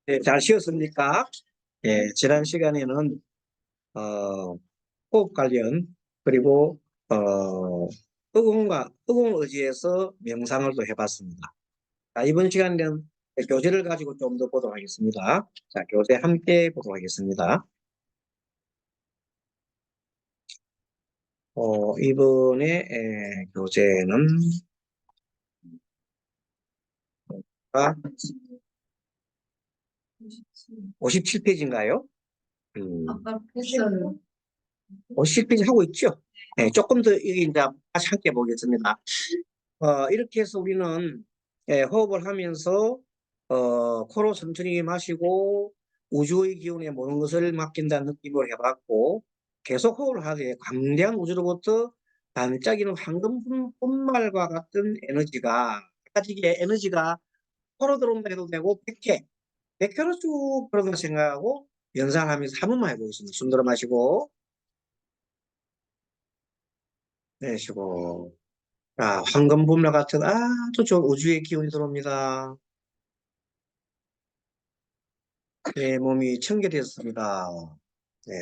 네, 잘 쉬었습니까? 예, 지난 시간에는 어, 호흡 관련 그리고 의공 의지에서 명상을 또 해봤습니다. 자, 이번 시간에는 교재를 가지고 좀 더 보도록 하겠습니다. 자, 교재 함께 보도록 하겠습니다. 이번에 교재는 57페이지인가요? 아까 했어요. 57페이지 하고 있죠? 네, 조금 더 이제 다시 함께 보겠습니다. 이렇게 해서 우리는 호흡을 하면서 코로 천천히 마시고 우주의 기운에 모든 것을 맡긴다는 느낌을 해봤고, 계속 호흡을 하되 광대한 우주로부터 반짝이는 황금분말과 같은 에너지가, 이게 에너지가 코로 들어온다 해도 되고 100회로 쭉 그런다 생각하고 연상하면서 한 번만 해보겠습니다. 숨 들어 마시고 내쉬고. 자, 황금분말 같은 아주 좋은 우주의 기운이 들어옵니다. 내 몸이 청결해졌습니다. 네,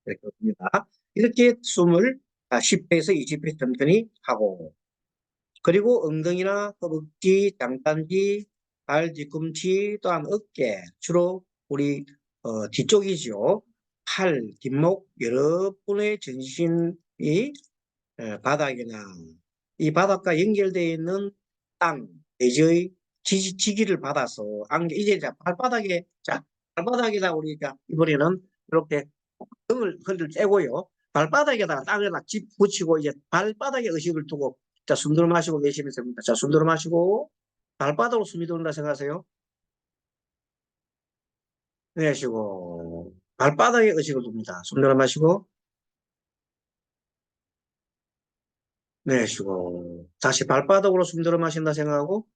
이렇게 됩니다. 이렇게 숨을 10회에서 20회 천천히 하고, 그리고 엉덩이나 허벅지, 장단지, 발 뒤꿈치, 또한 어깨, 주로 우리 뒤쪽이죠. 팔, 뒷목, 여러분의 전신이 바닥이나 이 바닥과 연결되어 있는 땅, 대지의 지기를 받아서 이제 발바닥에 발바닥에다 우리가 이번에는 이렇게 등을 허리를 째고요. 발바닥에다가 땅에다 붙이고 이제 발바닥에 의식을 두고 자, 숨 들어 마시고 내쉬면서 합니다. 자, 숨 들어 마시고 발바닥으로 숨이 들어온다 생각하세요. 내쉬고 발바닥에 의식을 둡니다. 숨 들어 마시고 내쉬고 다시 발바닥으로 숨 들어 마신다 생각하고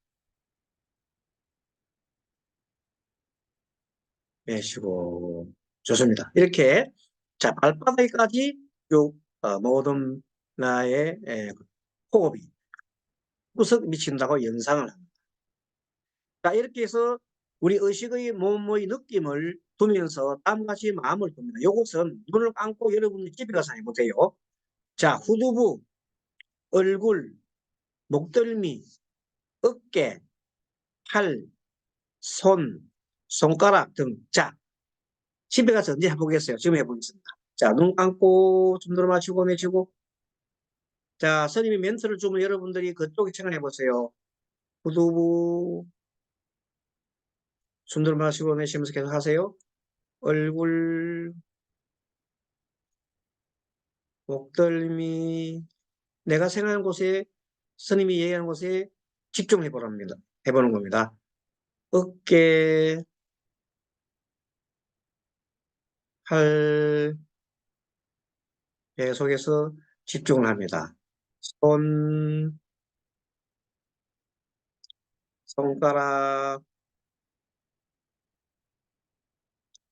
내쉬고. 좋습니다. 이렇게 자, 발바닥까지 쭉 모든 나의 호흡이 구석 미친다고 연상을 합니다. 자, 이렇게 해서 우리 의식의 몸의 느낌을 두면서 다음같이 마음을 둡니다. 이것은 눈을 감고 여러분이 집에 가서 해보세요. 자, 후두부, 얼굴, 목덜미, 어깨, 팔, 손, 손가락 등. 자, 집에 가서 언제 해보겠어요? 지금 해보겠습니다. 자, 눈 감고 숨 들어 마시고 내쉬고. 자, 선생님이 멘트를 주면 여러분들이 그쪽에 생각해 보세요. 후두부, 숨 들어 마시고 내쉬면서 계속 하세요. 얼굴, 목덜미, 내가 생각하는 곳에, 스님이 얘기하는 곳에 집중해 보랍니다. 해보는 겁니다. 어깨, 팔, 계속해서 집중을 합니다. 손, 손가락,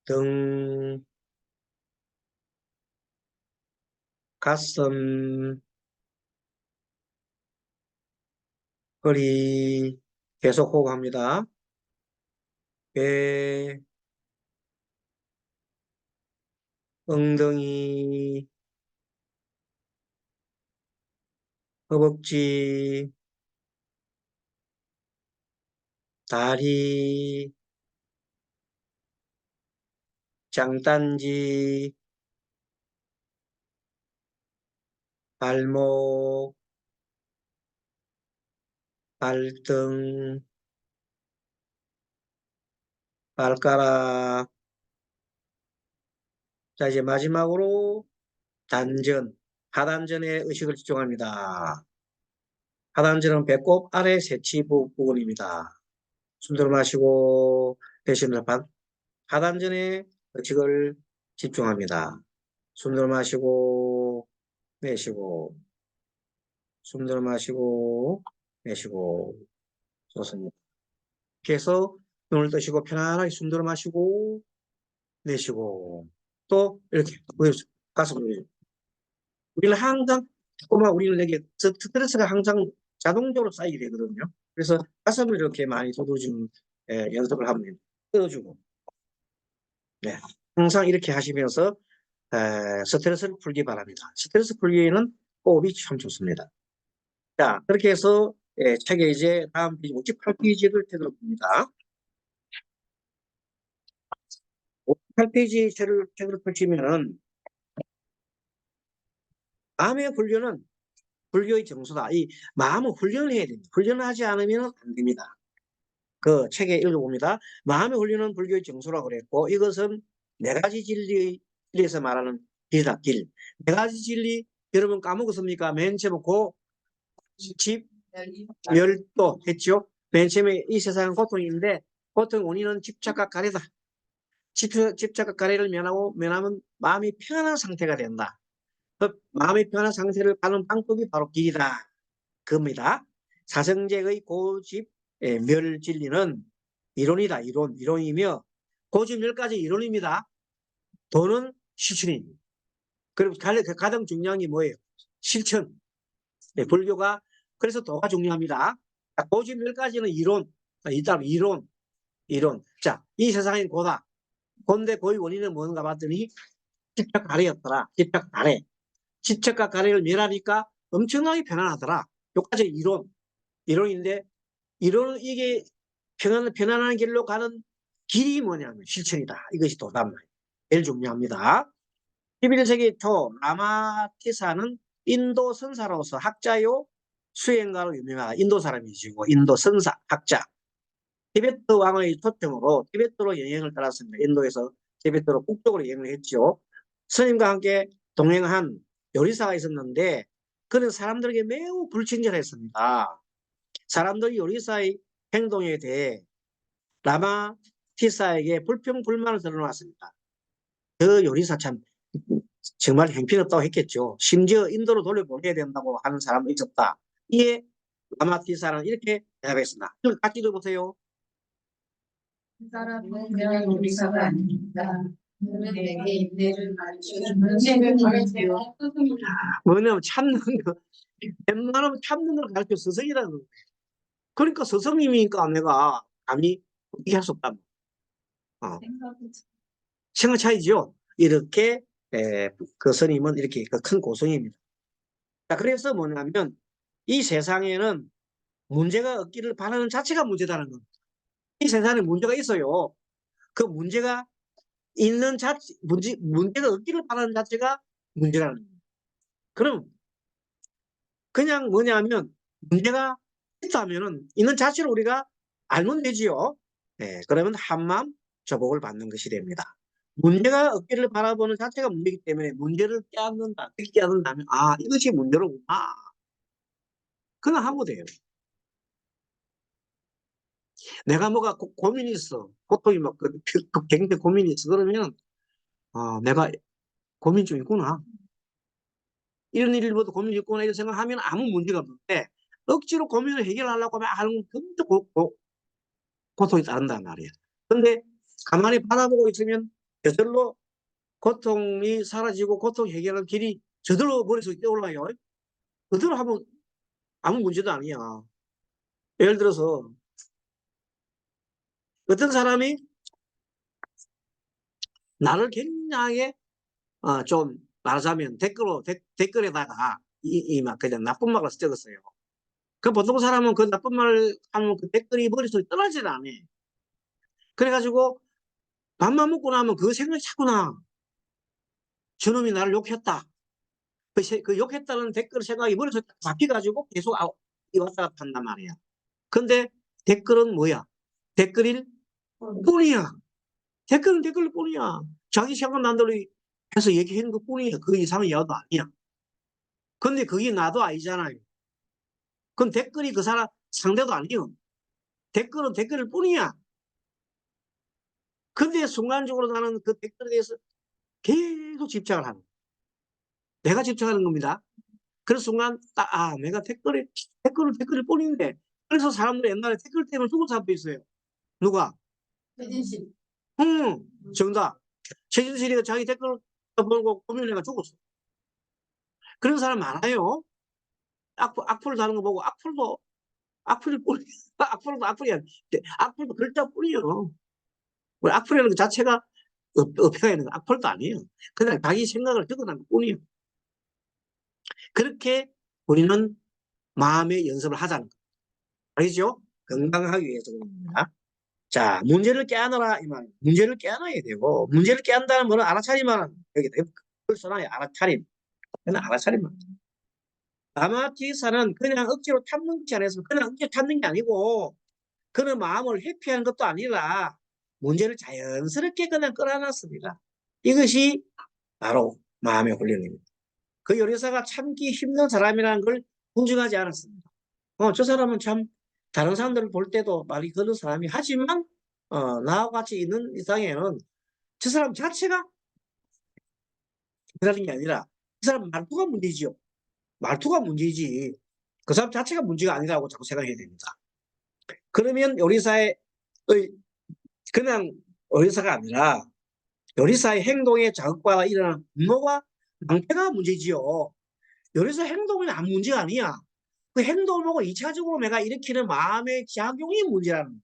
등, 가슴, 허리, 계속 호흡합니다. 배, 엉덩이, 허벅지, 다리, 장단지, 발목, 발등, 발가락. 자, 이제 마지막으로 단전, 하단전에 의식을 집중합니다. 하단전은 배꼽 아래 세치 부분입니다. 숨 들어 마시고 내쉬면서 하단전에 의식을 집중합니다. 숨 들어 마시고 내쉬고, 숨 들어 마시고 내쉬고. 좋습니다. 이렇게 해서 눈을 뜨시고 편안하게 숨 들어 마시고 내쉬고 또 이렇게 가슴 올리죠. 우리는 항상 조금만 우리는 여기 스트레스가 항상 자동적으로 쌓이게 되거든요. 그래서 가슴을 이렇게 많이 쏟아주는 연습을 하면 끌어주고 네. 항상 이렇게 하시면서 스트레스를 풀기 바랍니다. 스트레스 풀기에는 호흡이 참 좋습니다. 자, 그렇게 해서 책에 이제 다음 페이지 58페이지를 되돌아봅니다. 58페이지 책을 펼치면은 마음의 훈련은 불교의 정수다. 이 마음을 훈련을 해야 됩니다. 훈련을 하지 않으면 안 됩니다. 그 책에 읽어봅니다. 마음의 훈련은 불교의 정수라고 그랬고 이것은 네 가지 진리에서 말하는 길이다. 길. 네 가지 진리 여러분 까먹었습니까? 맨 처음에 집, 멸도 했죠. 맨 처음에 이 세상은 고통인데 고통의 원인은 집착과 가래다. 집착과 가래를 면하면 마음이 편안한 상태가 된다. 그 마음의 편안한 상태를 가는 방법이 바로 길이다. 그겁니다. 사성제의 고집 멸진리는 이론이다. 이론이며 고집 멸까지 이론입니다. 도는 실천입니다. 그리고 가장 중요한 게 뭐예요? 실천. 불교가 그래서 도가 중요합니다. 고집 멸까지는 이론. 일단 이론. 자, 이 세상이 고다. 근데 고의 원인은 뭔가 봤더니 집착 가래였더라. 집착 가래. 집착과 가래를 멸하니까 엄청나게 편안하더라. 여기까지 이론인데 이론은 이게 편안한 길로 가는 길이 뭐냐면 실천이다. 이것이 도단 말이에요. 제일 중요합니다. 11세기 초 라마티사는 인도 선사로서 학자요 수행가로 유명하다. 인도 사람이시고 인도 선사 학자. 티베트 왕의 초청으로 티베트로 여행을 떠났습니다. 인도에서 티베트로 북쪽으로 여행을 했죠. 스님과 함께 동행한 요리사가 있었는데 그는 사람들에게 매우 불친절했습니다. 사람들이 요리사의 행동에 대해 라마티사에게 불평불만을 드러놨습니다. 그 요리사 참 정말 형편없다고 했겠죠. 심지어 인도로 돌려보내야 된다고 하는 사람도 있었다. 이에 라마티사는 이렇게 대답했습니다. 같이 읽어보세요. 그 사람은 그냥 요리사가 아닙니다. 그는 내게 인내를 가르쳐주는 책을 가르쳐요. 뭐냐면 참는 거, 웬만하면 참는 걸 가르쳐 스승이라는 거예요. 그러니까 스승님이니까 내가 감히 얘기할 수 없다. 생각 차이죠. 이렇게 그 스님은 이렇게 큰 고성입니다. 자, 그래서 뭐냐면 이 세상에는 문제가 없기를 바라는 자체가 문제다는 겁니다. 이 세상에 문제가 있어요. 그 문제가 있는 문제가 없기를 바라는 자체가 문제라는 겁니다. 그럼 그냥 뭐냐면 문제가 있다면은 있는 자체를 우리가 알면 되지요. 네, 그러면 한마음 저복을 받는 것이 됩니다. 문제가 없기를 바라보는 자체가 문제이기 때문에 문제를 깨닫는다면 아 이것이 문제로구나. 그냥 하면 돼요. 내가 뭐가 고민이 있어. 고통이 막 굉장히 고민이 있어. 그러면 내가 고민 좀 있구나. 이런 일보다 고민이 있구나 이런 생각하면 아무 문제가 없는데 억지로 고민을 해결하려고 하면 하는 고통이 따른단 말이에요. 근데 가만히 바라보고 있으면 저절로 고통이 사라지고 고통 해결하는 길이 저절로 머릿속에 떠올라요. 그대로 하면 아무 문제도 아니야. 예를 들어서 어떤 사람이 나를 굉장히 좀 말하자면 댓글에다가 막 그냥 나쁜 말을 쓰었어요. 그 보통 사람은 그 나쁜 말을 하면 그 댓글이 머릿속에 떠나질 않아. 그래가지고 밥만 먹고 나면 그 생각이 자꾸 나. 저놈이 나를 욕했다. 그 욕했다는 댓글 생각이 머릿속에 바뀌어가지고 계속 왔다 갔다 한단 말이야. 근데 댓글은 뭐야? 댓글일 뿐이야. 댓글은 댓글일 뿐이야. 자기 생각난 대로 해서 얘기하는 것 뿐이야. 그 이상은 야도 아니야. 근데 그게 나도 아니잖아요. 그건 댓글이 그 사람 상대도 아니요. 댓글은 댓글일 뿐이야. 근데 순간적으로 나는 그 댓글에 대해서 계속 집착을 하는. 내가 집착하는 겁니다. 그 순간 내가 댓글일 뿐인데. 그래서 사람들이 옛날에 댓글 때문에 죽은 사람도 있어요. 누가? 최진실. 정답. 최진실이가 자기 댓글 보고 고민해가 죽었어. 그런 사람 많아요. 악플 다는 거 보고 악플일 뿐이야. 악플도 악플이야. 악플도 글자뿐이요. 악플이라는 것 자체가 업혀가 있는 거 악플도 아니에요. 그냥 자기 생각을 적어놓은 것 뿐이에요. 그렇게 우리는 마음의 연습을 하자는 거예요. 알겠죠? 건강하기 위해서 그럽니다. 자, 문제를 깨안아라 이 말. 문제를 깨안아야 되고, 문제를 깨안다는 뭐는 알아차리만 여기 그걸 써놔요. 알아차림. 그냥 알아차림만. 아마티사는 그냥 억지로 참는 것이 아니라 그냥 억지로 참는 게 아니고 그런 마음을 회피하는 것도 아니라 문제를 자연스럽게 그냥 끌어놨습니다. 이것이 바로 마음의 훈련입니다. 그 요리사가 참기 힘든 사람이라는 걸 인정하지 않았습니다. 저 사람은 참 다른 사람들을 볼 때도 말이 그런 사람이 하지만 나와 같이 있는 이상에는 저 사람 자체가 그러는 게 아니라 그 사람 말투가 문제지요. 말투가 문제지 그 사람 자체가 문제가 아니라고 자꾸 생각해야 됩니다. 그러면 요리사의 그냥 요리사가 아니라 요리사의 행동에 자극과 일어나는 분노가 낭패가 문제지요. 요리사 행동이 안 문제가 아니야. 그 행동을 보고 2차적으로 내가 일으키는 마음의 작용이 문제라는 거예요.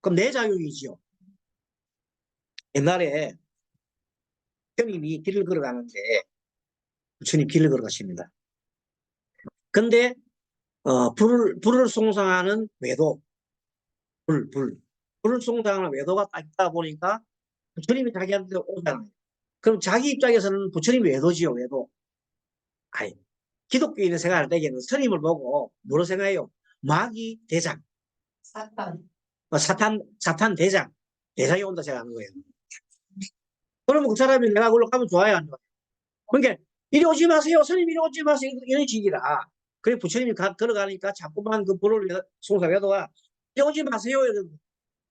그럼 내 작용이지요. 옛날에 부처님이 길을 걸어가는데 부처님 길을 걸어가십니다. 근데 불을 숭상하는 외도 불을 숭상하는 외도가 딱 있다 보니까 부처님이 자기한테 오잖아요. 그럼 자기 입장에서는 부처님이 외도지요. 외도. 아니, 기독교인의 생각할 때에는 스님을 보고 뭐로 생각해요? 마귀 대장, 사탄. 사탄 대장, 대장이 온다 생각하는 거예요. 그러면 그 사람이 내가 그걸로 가면 좋아요, 안 좋아요? 그러니까 이리 오지 마세요, 스님 이리 오지 마세요, 이런 식이라. 그래 부처님이 걸어가니까 자꾸만 그 불을 숭상해도가 이리 오지 마세요. 이러고.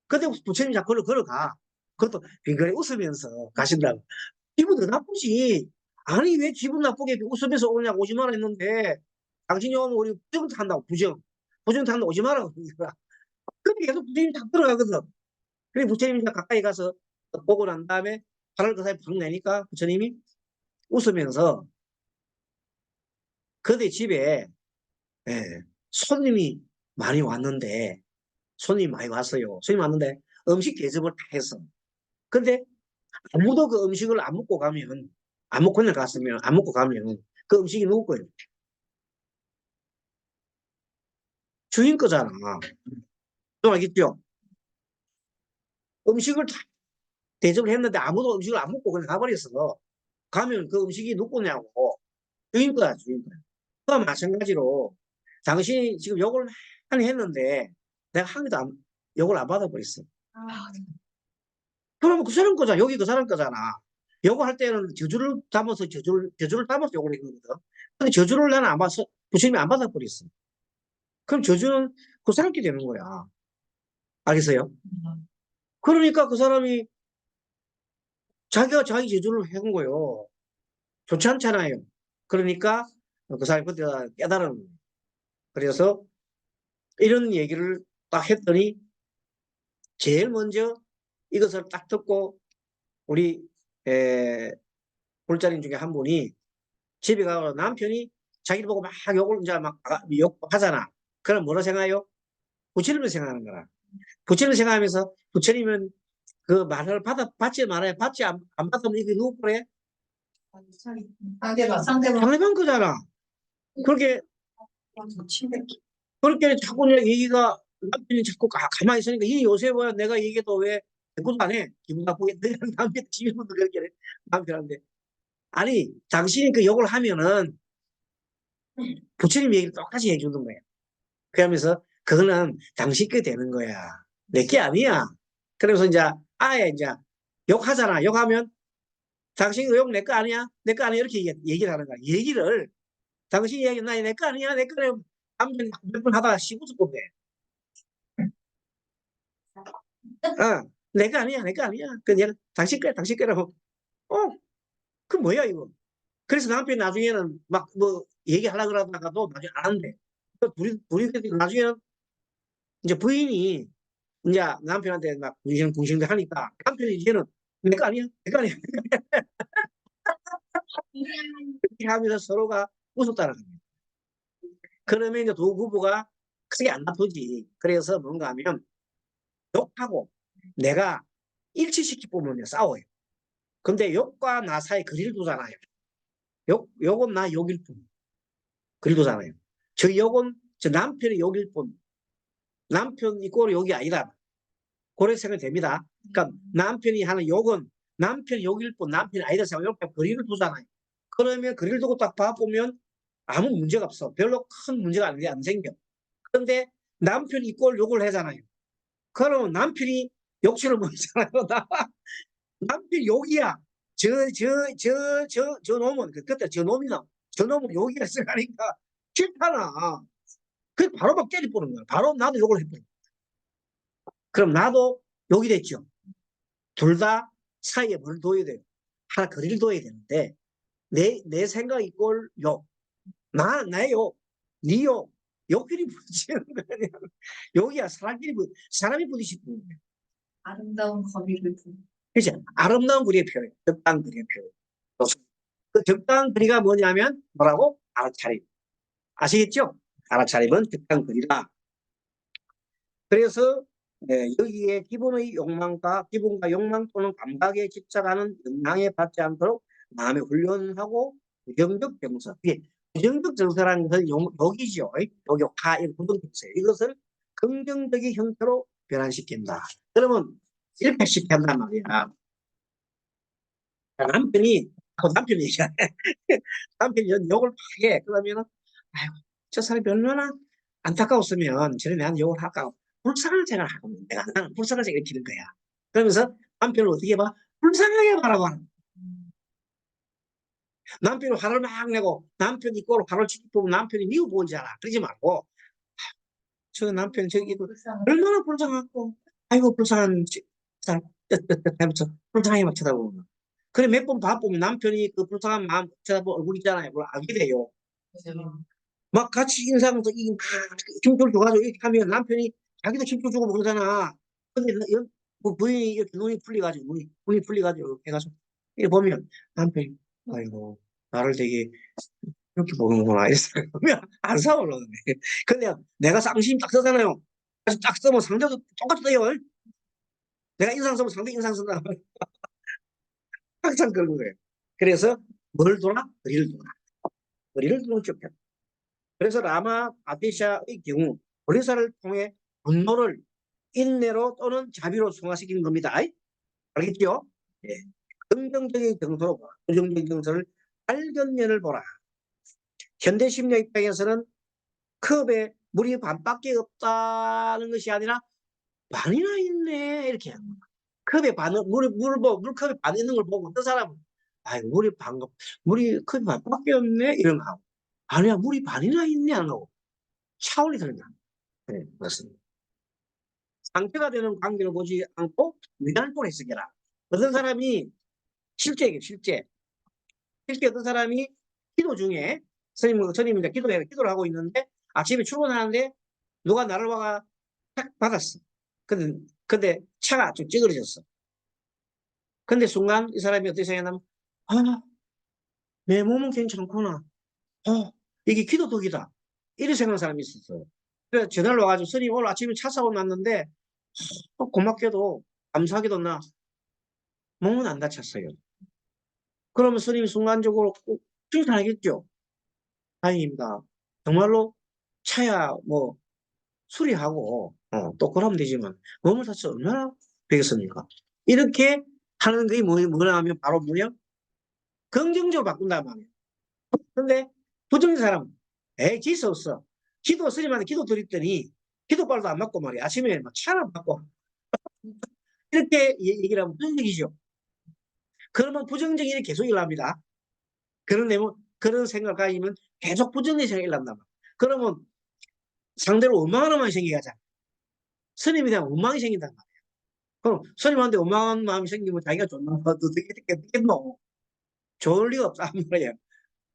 근데 부처님이 자꾸 걸어가. 그것도 빙그레 웃으면서 가신다고. 기분 더 나쁘지. 아니 왜 기분 나쁘게 웃으면서 오냐고 오지 마라 했는데 당신이 오면 우리 부정 탄다고 부정 탄다 오지 마라. 근데 계속 부처님이 다 들어가거든. 그래 부처님이 가까이 가서 보고 난 다음에 팔을 그 사이 팍 내니까 부처님이 웃으면서 그대 집에 손님이 많이 왔는데 손님이 많이 왔어요. 손님이 왔는데 음식 대접을 다 했어. 근데 아무도 그 음식을 안 먹고 가면 안 먹고 그냥 갔으면 안 먹고 가면 그 음식이 누구 거예요? 주인 거잖아. 좀 알겠죠? 음식을 다 대접을 했는데 아무도 음식을 안 먹고 그냥 가버렸어. 가면 그 음식이 누구 거냐고. 주인 거야, 주인 거야. 그와 마찬가지로 당신이 지금 욕을 많이 했는데 내가 한 개도 욕을 안 받아버렸어. 그러면 그 사람 거잖아. 여기 그 사람 거잖아. 욕을 할 때는 저주를 담아서 저주를 담아서 욕을 했거든. 근데 저주를 나는 안 받아서 부처님이 안 받아버렸어. 그럼 저주는 그 사람께 되는 거야. 알겠어요? 그러니까 그 사람이 자기가 자기 저주를 해온 거예요. 좋지 않잖아요. 그러니까 그 사람이 그때 깨달은 거예요. 그래서 이런 얘기를 딱 했더니 제일 먼저 이것을 딱 듣고 우리 볼자린 중에 한 분이 집에 가서 남편이 자기를 보고 막 욕을 이제 막 욕하잖아. 그럼 뭐라 생각해요? 부처님을 생각하는 거라. 부처님을 생각하면서 부처님은 그 말을 받지 말아야 안 받으면 이게 누구 그래? 상대방 거잖아. 그렇게 자꾸 얘기가 남편이 자꾸 가만히 있으니까 이 요새 뭐야 내가 얘기도 왜 대꾸도 안 해. 기분 나쁘게 남편 집에서도 그렇게 해. 남편한테 아니 당신이 그 욕을 하면은 부처님 얘기를 똑같이 해주는 거야. 그러면서 그거는 당신 게 되는 거야. 내 게 아니야. 그래서 이제 아예 이제 욕하잖아. 욕하면 당신 그 욕 내 거 아니야? 내 거 아니야? 이렇게 얘기를 하는 거야. 얘기를 당신이 얘기 내 거 아니야? 내 거래. 남편 몇번 하다가 씹어서 본대. 내 거 아니야? 내 거 아니야? 그 얘는 당신 거라고. 그 뭐야 이거? 그래서 남편이 나중에는 막 뭐 얘기하려고 그러다가도 나중에 안 한대. 둘이 나중에는 이제 부인이 이제 남편한테 막 궁시렁궁시렁 하니까 남편이 이제는 내 거 아니야? 내 거 아니야? 이렇게 하면서 서로가 웃었다는 거예요. 그러면 이제 두 부부가 크게 안 나쁘지. 그래서 뭔가 하면 욕하고 내가 일치시키 보면 싸워요. 근데 욕과 나 사이에 거리를 두잖아요. 욕은 나 욕일 뿐. 거리를 두잖아요. 저 욕은 저 남편의 욕일 뿐. 남편 이꼴 욕이 아니다. 그렇게 생각이 됩니다. 그러니까 남편이 하는 욕은 남편 욕일 뿐 남편이 아니다 생각하면 거리를 두잖아요. 그러면 거리를 두고 딱 봐보면 아무 문제가 없어. 별로 큰 문제가 안 생겨. 그런데 남편이 이꼴 욕을 하잖아요. 그러면 남편이 욕심을 부리잖아요. 남편 욕이야. 저 놈은, 그때 저 놈이나, 저 놈은 욕이라 생각하니까 싫잖아. 그 바로 막 때려보는 거야. 바로 나도 욕을 해버려. 그럼 나도 욕이 됐죠. 둘 다 사이에 뭘 둬야 돼요? 하나 거리를 둬야 되는데, 내 생각 이꼴 욕. 나의 욕. 네 욕. 욕끼리 부딪히는 거야. 욕이야. 사람이 부딪히는 거야. 아름다운 거리를 두. 그죠? 아름다운 거리의 표현. 적당한 거리의 표현. 그 적당한 거리가 뭐냐면, 뭐라고? 알아차림. 아시겠죠? 알아차림은 적당한 거리다. 그래서 여기에 기본과 욕망 또는 감각에 집착하는 영향에 받지 않도록 마음의 훈련하고 부정적 정서. 부정적 정서라는 것은 욕이죠. 욕하, 부정적 정서. 이것을 긍정적인 형태로 변환시킨다. 그러면 이렇게 시킨단 말이야. 남편이 얘기하네. 남편이 욕을 하게 그러면은 아이고 저 사람이 얼마나 안타까웠으면 저래 나한테 욕을 할까 불쌍한 생각을 하고 내가 나는 불쌍한 생각을 기는 거야. 그러면서 남편을 어떻게 봐? 불쌍하게 바라보는. 남편이 화를 막 내고 남편이 꼬로 화를 치고 보면 남편이 미워 보이잖아. 그러지 말고 저 남편 저기 얼마나 불쌍하고 아이고 불쌍한 사람 하면서 불쌍하게 막 쳐다보는 거야. 그래 몇 번 봐보면 남편이 그 불쌍한 마음 쳐다보는 얼굴 있잖아요. 그걸 알게 돼요. 막 같이 인상도 힘줄 줘가지고 이렇게 하면 남편이 자기도 힘줄 주고 그러잖아. 근데 뭐 부인이 이렇게 눈이 풀리가지고 이렇게 해가지고 이렇게 보면 남편이 아이고 나를 되게 이렇게 보는구나 이렇게 생각하면 안 싸우려네. 근데 내가 쌍심 딱 쓰잖아요. 그래서 딱 쓰면 상대도 똑같이 돼요. 내가 인상 쓰면 상대 인상 쓴다. 항상 그런 거예요. 그래서 뭘 돌아? 거리를 돌아. 거리를 두는 좋겠다. 그래서 라마 아디샤의 경우 보리사를 통해 분노를 인내로 또는 자비로 승화시킨 겁니다. 알겠죠? 예. 긍정적인 정서로 보라. 부정적인 정서를 발견면을 보라. 현대 심리 입장에서는 컵에 물이 반밖에 없다는 것이 아니라 반이나 있네 이렇게 하는 거야. 컵에 물컵에 반 있는 걸 보고 어떤 사람은 아이 물이 컵에 반밖에 없네 이런 거 하고 아니야 물이 반이나 있네 하는 거고 차원이 다르다. 네, 그렇습니다. 상태가 되는 관계를 보지 않고 위안을 해석해라. 어떤 사람이 실제 어떤 사람이 기도 중에 스님이 이제 기도를 하고 있는데 아침에 출근하는데 누가 나를 와가 탁 받았어. 근데 차가 좀 찌그러졌어. 근데 순간 이 사람이 어떻게 생각하냐면 아, 내 몸은 괜찮구나. 이게 기도 덕이다. 이렇게 생각하는 사람이 있었어요. 그래서 전화를 와가지고 스님 오늘 아침에 차 사고 났는데 고맙게도 감사하게도 나 몸은 안 다쳤어요. 그러면 스님이 순간적으로 칭찬하겠죠. 다행입니다. 정말로 차야 뭐 수리하고 또 그러면 되지만 몸을 다쳐 얼마나 되겠습니까? 이렇게 하는 게 뭐냐 하면 바로 뭐냐? 긍정적으로 바꾼단 말이에요. 근데 부정적인 사람은 에이 지수 없어. 스님한테 기도 드렸더니 기도발도 안 맞고 말이야. 아침에 막 차를 받고 이렇게 얘기를 하면 부정적이죠. 그러면 부정적인 일이 계속 일어납니다. 그런 생각을 가지면 계속 부정적인 생각이 일어난단 말이야. 그러면 상대로 원망하는 마음이 생기잖아. 스님에 대한 원망이 생긴단 말이야. 그럼 스님한테 원망한 마음이 생기면 자기가 존나 어떻게 됐겠노? 좋을 리가 없단 말이야.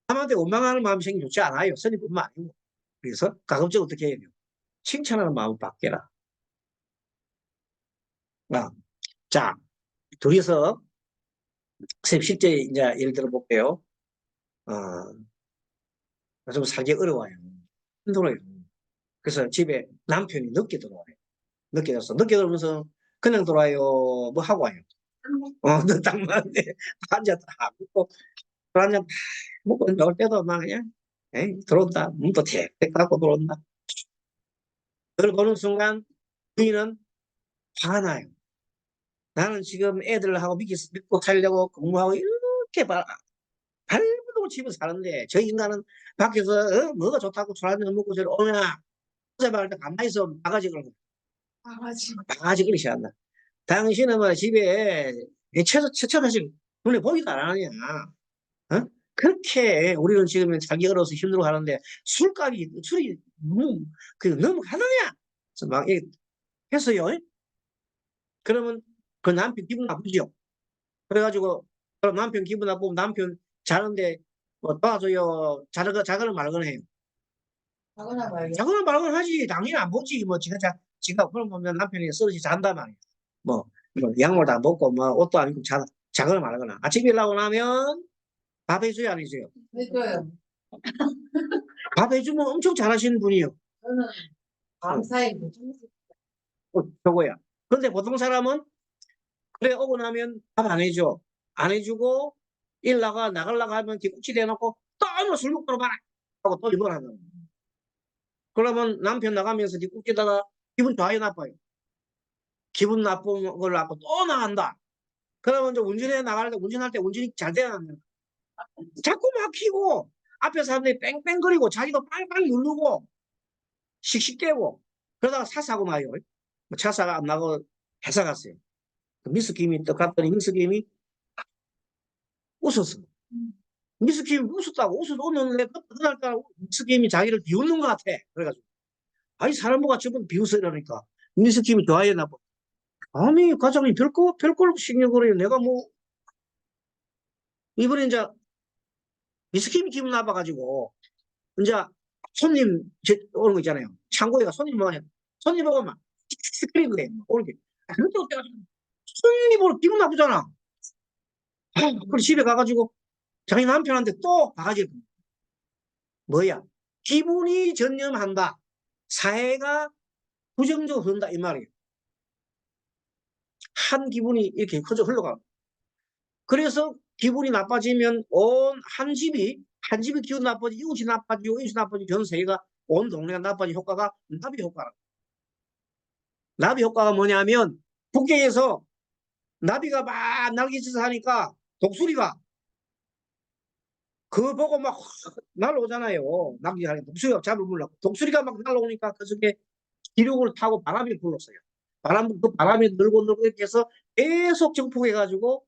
남한테 원망하는 마음이 생기면 좋지 않아요. 스님뿐만 아니고. 그래서 가급적 어떻게 해야 돼요? 칭찬하는 마음을 바뀌라. 자, 둘이서 실제 이제 예를 들어 볼게요. 좀 살기 어려워요. 힘들어요. 그래서 집에 남편이 늦게 들어와요. 늦게 들어서 늦게 들어오면서 그냥 들어와요. 뭐 하고 와요. 너딱 맞네. 한잔 다 먹고, 술 한잔 다 먹고 나올 때도 막 그냥, 에이, 들어온다. 문도 택택 닫고 들어온다. 그걸 보는 순간, 부인은 화가 나요. 나는 지금 애들하고 믿고 살려고 공부하고 이렇게 발버둥 치고 사는데, 저 인간은 밖에서, 뭐가 좋다고 술 한잔 먹고 저리 오냐. 어제 말할 때 가만히 있어. 바가지 걸고. 강아지. 바가지 걸이 시작한다. 당신은 뭐 집에 처처사실 눈에 보기도 안 하냐. 어? 그렇게 우리는 지금 자기 어려서 힘들어 하는데 술이 너무 가느냐? 그래서 막 했어요. 그러면 그 남편 기분 나쁘죠. 그래가지고 그럼 남편 기분 나쁘면 남편 자는데 뭐 도와줘요. 자거나 말거나 해요. 작은아 말이야. 자거나 말거나 하지. 당연히 안 보지. 뭐 지가 그럼 보면 남편이 쓰러지 잔단 말이야. 뭐 약물 다 먹고 뭐 옷도 안 입고 자거나 말거나. 아침에 일어나고 나면 밥 해줘요, 안 해줘요? 해줘요. 밥 해주면 엄청 잘하시는 분이요. 저는 밤사이 무슨 저거야. 그런데 보통 사람은 그래 오고 나면 밥 안 해줘. 안 해주고 일 나가려고 하면 뒤꿈치 대놓고 또 오늘 술 먹고 봐라 하고 또 일을 하는. 그러면 남편 나가면서 뒤꿈치다가 기분 좋아요, 나빠요? 기분 나쁜 걸 갖고 또 나간다. 그러면 이제 운전할 때 운전이 잘 돼야 합니다. 자꾸 막히고 앞에 사람들이 뺑뺑거리고 자기도 빵빵 누르고 씩씩대고 그러다가 차 사고 나요. 차 사가 안 나고 회사 갔어요. 그 미스김이 또 갔더니 미스김이 웃었어. 미스김이 웃었다고 웃었는데 그날따라 미스김이 자기를 비웃는 것 같아. 그래가지고 아니 사람 뭐가 저번 비웃어 이러니까 미스김이 좋아해 나빠. 아니 과장님 별걸 신경을 해요. 내가 뭐 이번에 이제 미스김이 기분 나빠가지고 이제 손님 오는 거 있잖아요. 창고에가 손님 뭐냐 손님 보고 막 스크린 거예요. 오는 게. 그런데 어때가 손님이 뭐 기분 나쁘잖아. 그래 집에 가가지고 자기 남편한테 또 바가지 뭐야? 기분이 전념한다. 사회가 부정적으로 흐른다 이 말이에요. 한 기분이 이렇게 커져 흘러가. 그래서 기분이 나빠지면 온 한 집이 기분 나빠지고 이웃이 나빠지고 이웃이 나빠지고 전 세계가 온 동네가 나빠진 효과가 나비 효과라. 나비 효과가 뭐냐면 북경에서 나비가 막 날개짓을 하니까 독수리가 그거 보고 막 날아오잖아요. 낙지하니까 독수리가 잡으려고. 독수리가 막 날아오니까 그 속에 기력을 타고 바람이 불렀어요. 그 바람이 늘고 이렇게 해서 계속 정폭해가지고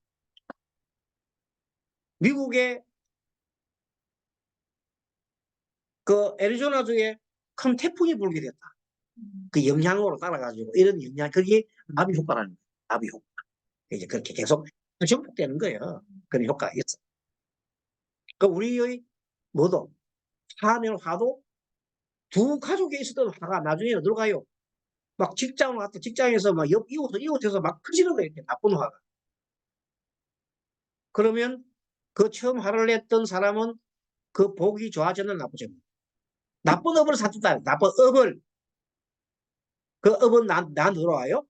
미국의 그 애리조나주에 큰 태풍이 불게 됐다. 그 영향으로 따라가지고 이런 영향, 그게 나비 효과라는 거예요. 나비 효과. 이제 그렇게 계속 정폭되는 거예요. 그런 효과가 있어. 그 우리의 뭐도 화면 화도 두 가족에 있었던 화가 나중에 어디로 가요? 막 직장을 갔다 직장에서 막 이웃에서 막 커지는 거예요. 이렇게 나쁜 화가. 그러면 그 처음 화를 냈던 사람은 그 복이 좋아졌는 나쁘죠. 나쁜 업을 사줬다. 나쁜 업을. 그 업은 나한테 들어와요.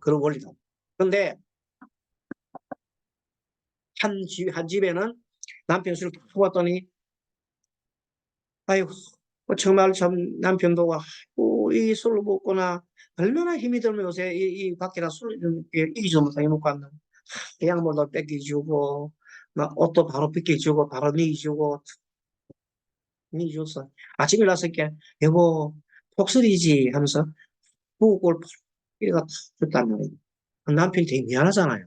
그런 원리다. 그런데 한 집에는 남편 술을 탁 봤더니 아이고 정말 참 남편도 이 술을 먹거나 얼마나 힘이 들면 요새 이 밖에다 술을 이기지 못하게 먹고 왔나. 양말도 뺏기주고 막 옷도 바로 뺏기주고 바로 니주고 니줬어. 아침에 일어나서 이렇게 여보 폭설이지 하면서 부엌을 이래가 줬단 말이에요. 남편이 되게 미안하잖아요.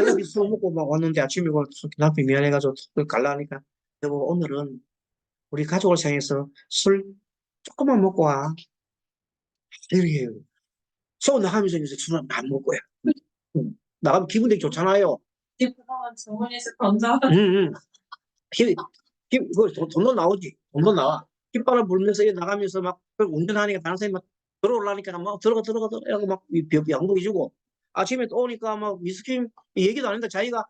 여기 술 먹고 막 왔는데 아침에 남편이 미안해가지고 술 갈라니까 여보 오늘은 우리 가족을 생해서 술 조금만 먹고 와. 이렇게 속 나가면서 이제 술을 안 먹고요. 나가면 기분 되게 좋잖아요. 그동안 주머니에서 던져. 응. 돈도 나오지. 돈도 나와. 깃발을 불면서 나가면서 막 운전하니까 다른 사람이 막 들어오려니까 막 들어가 이러고 막 양복이 주고 아침에 또 오니까 막 미스김 얘기도 안 했는데 자기가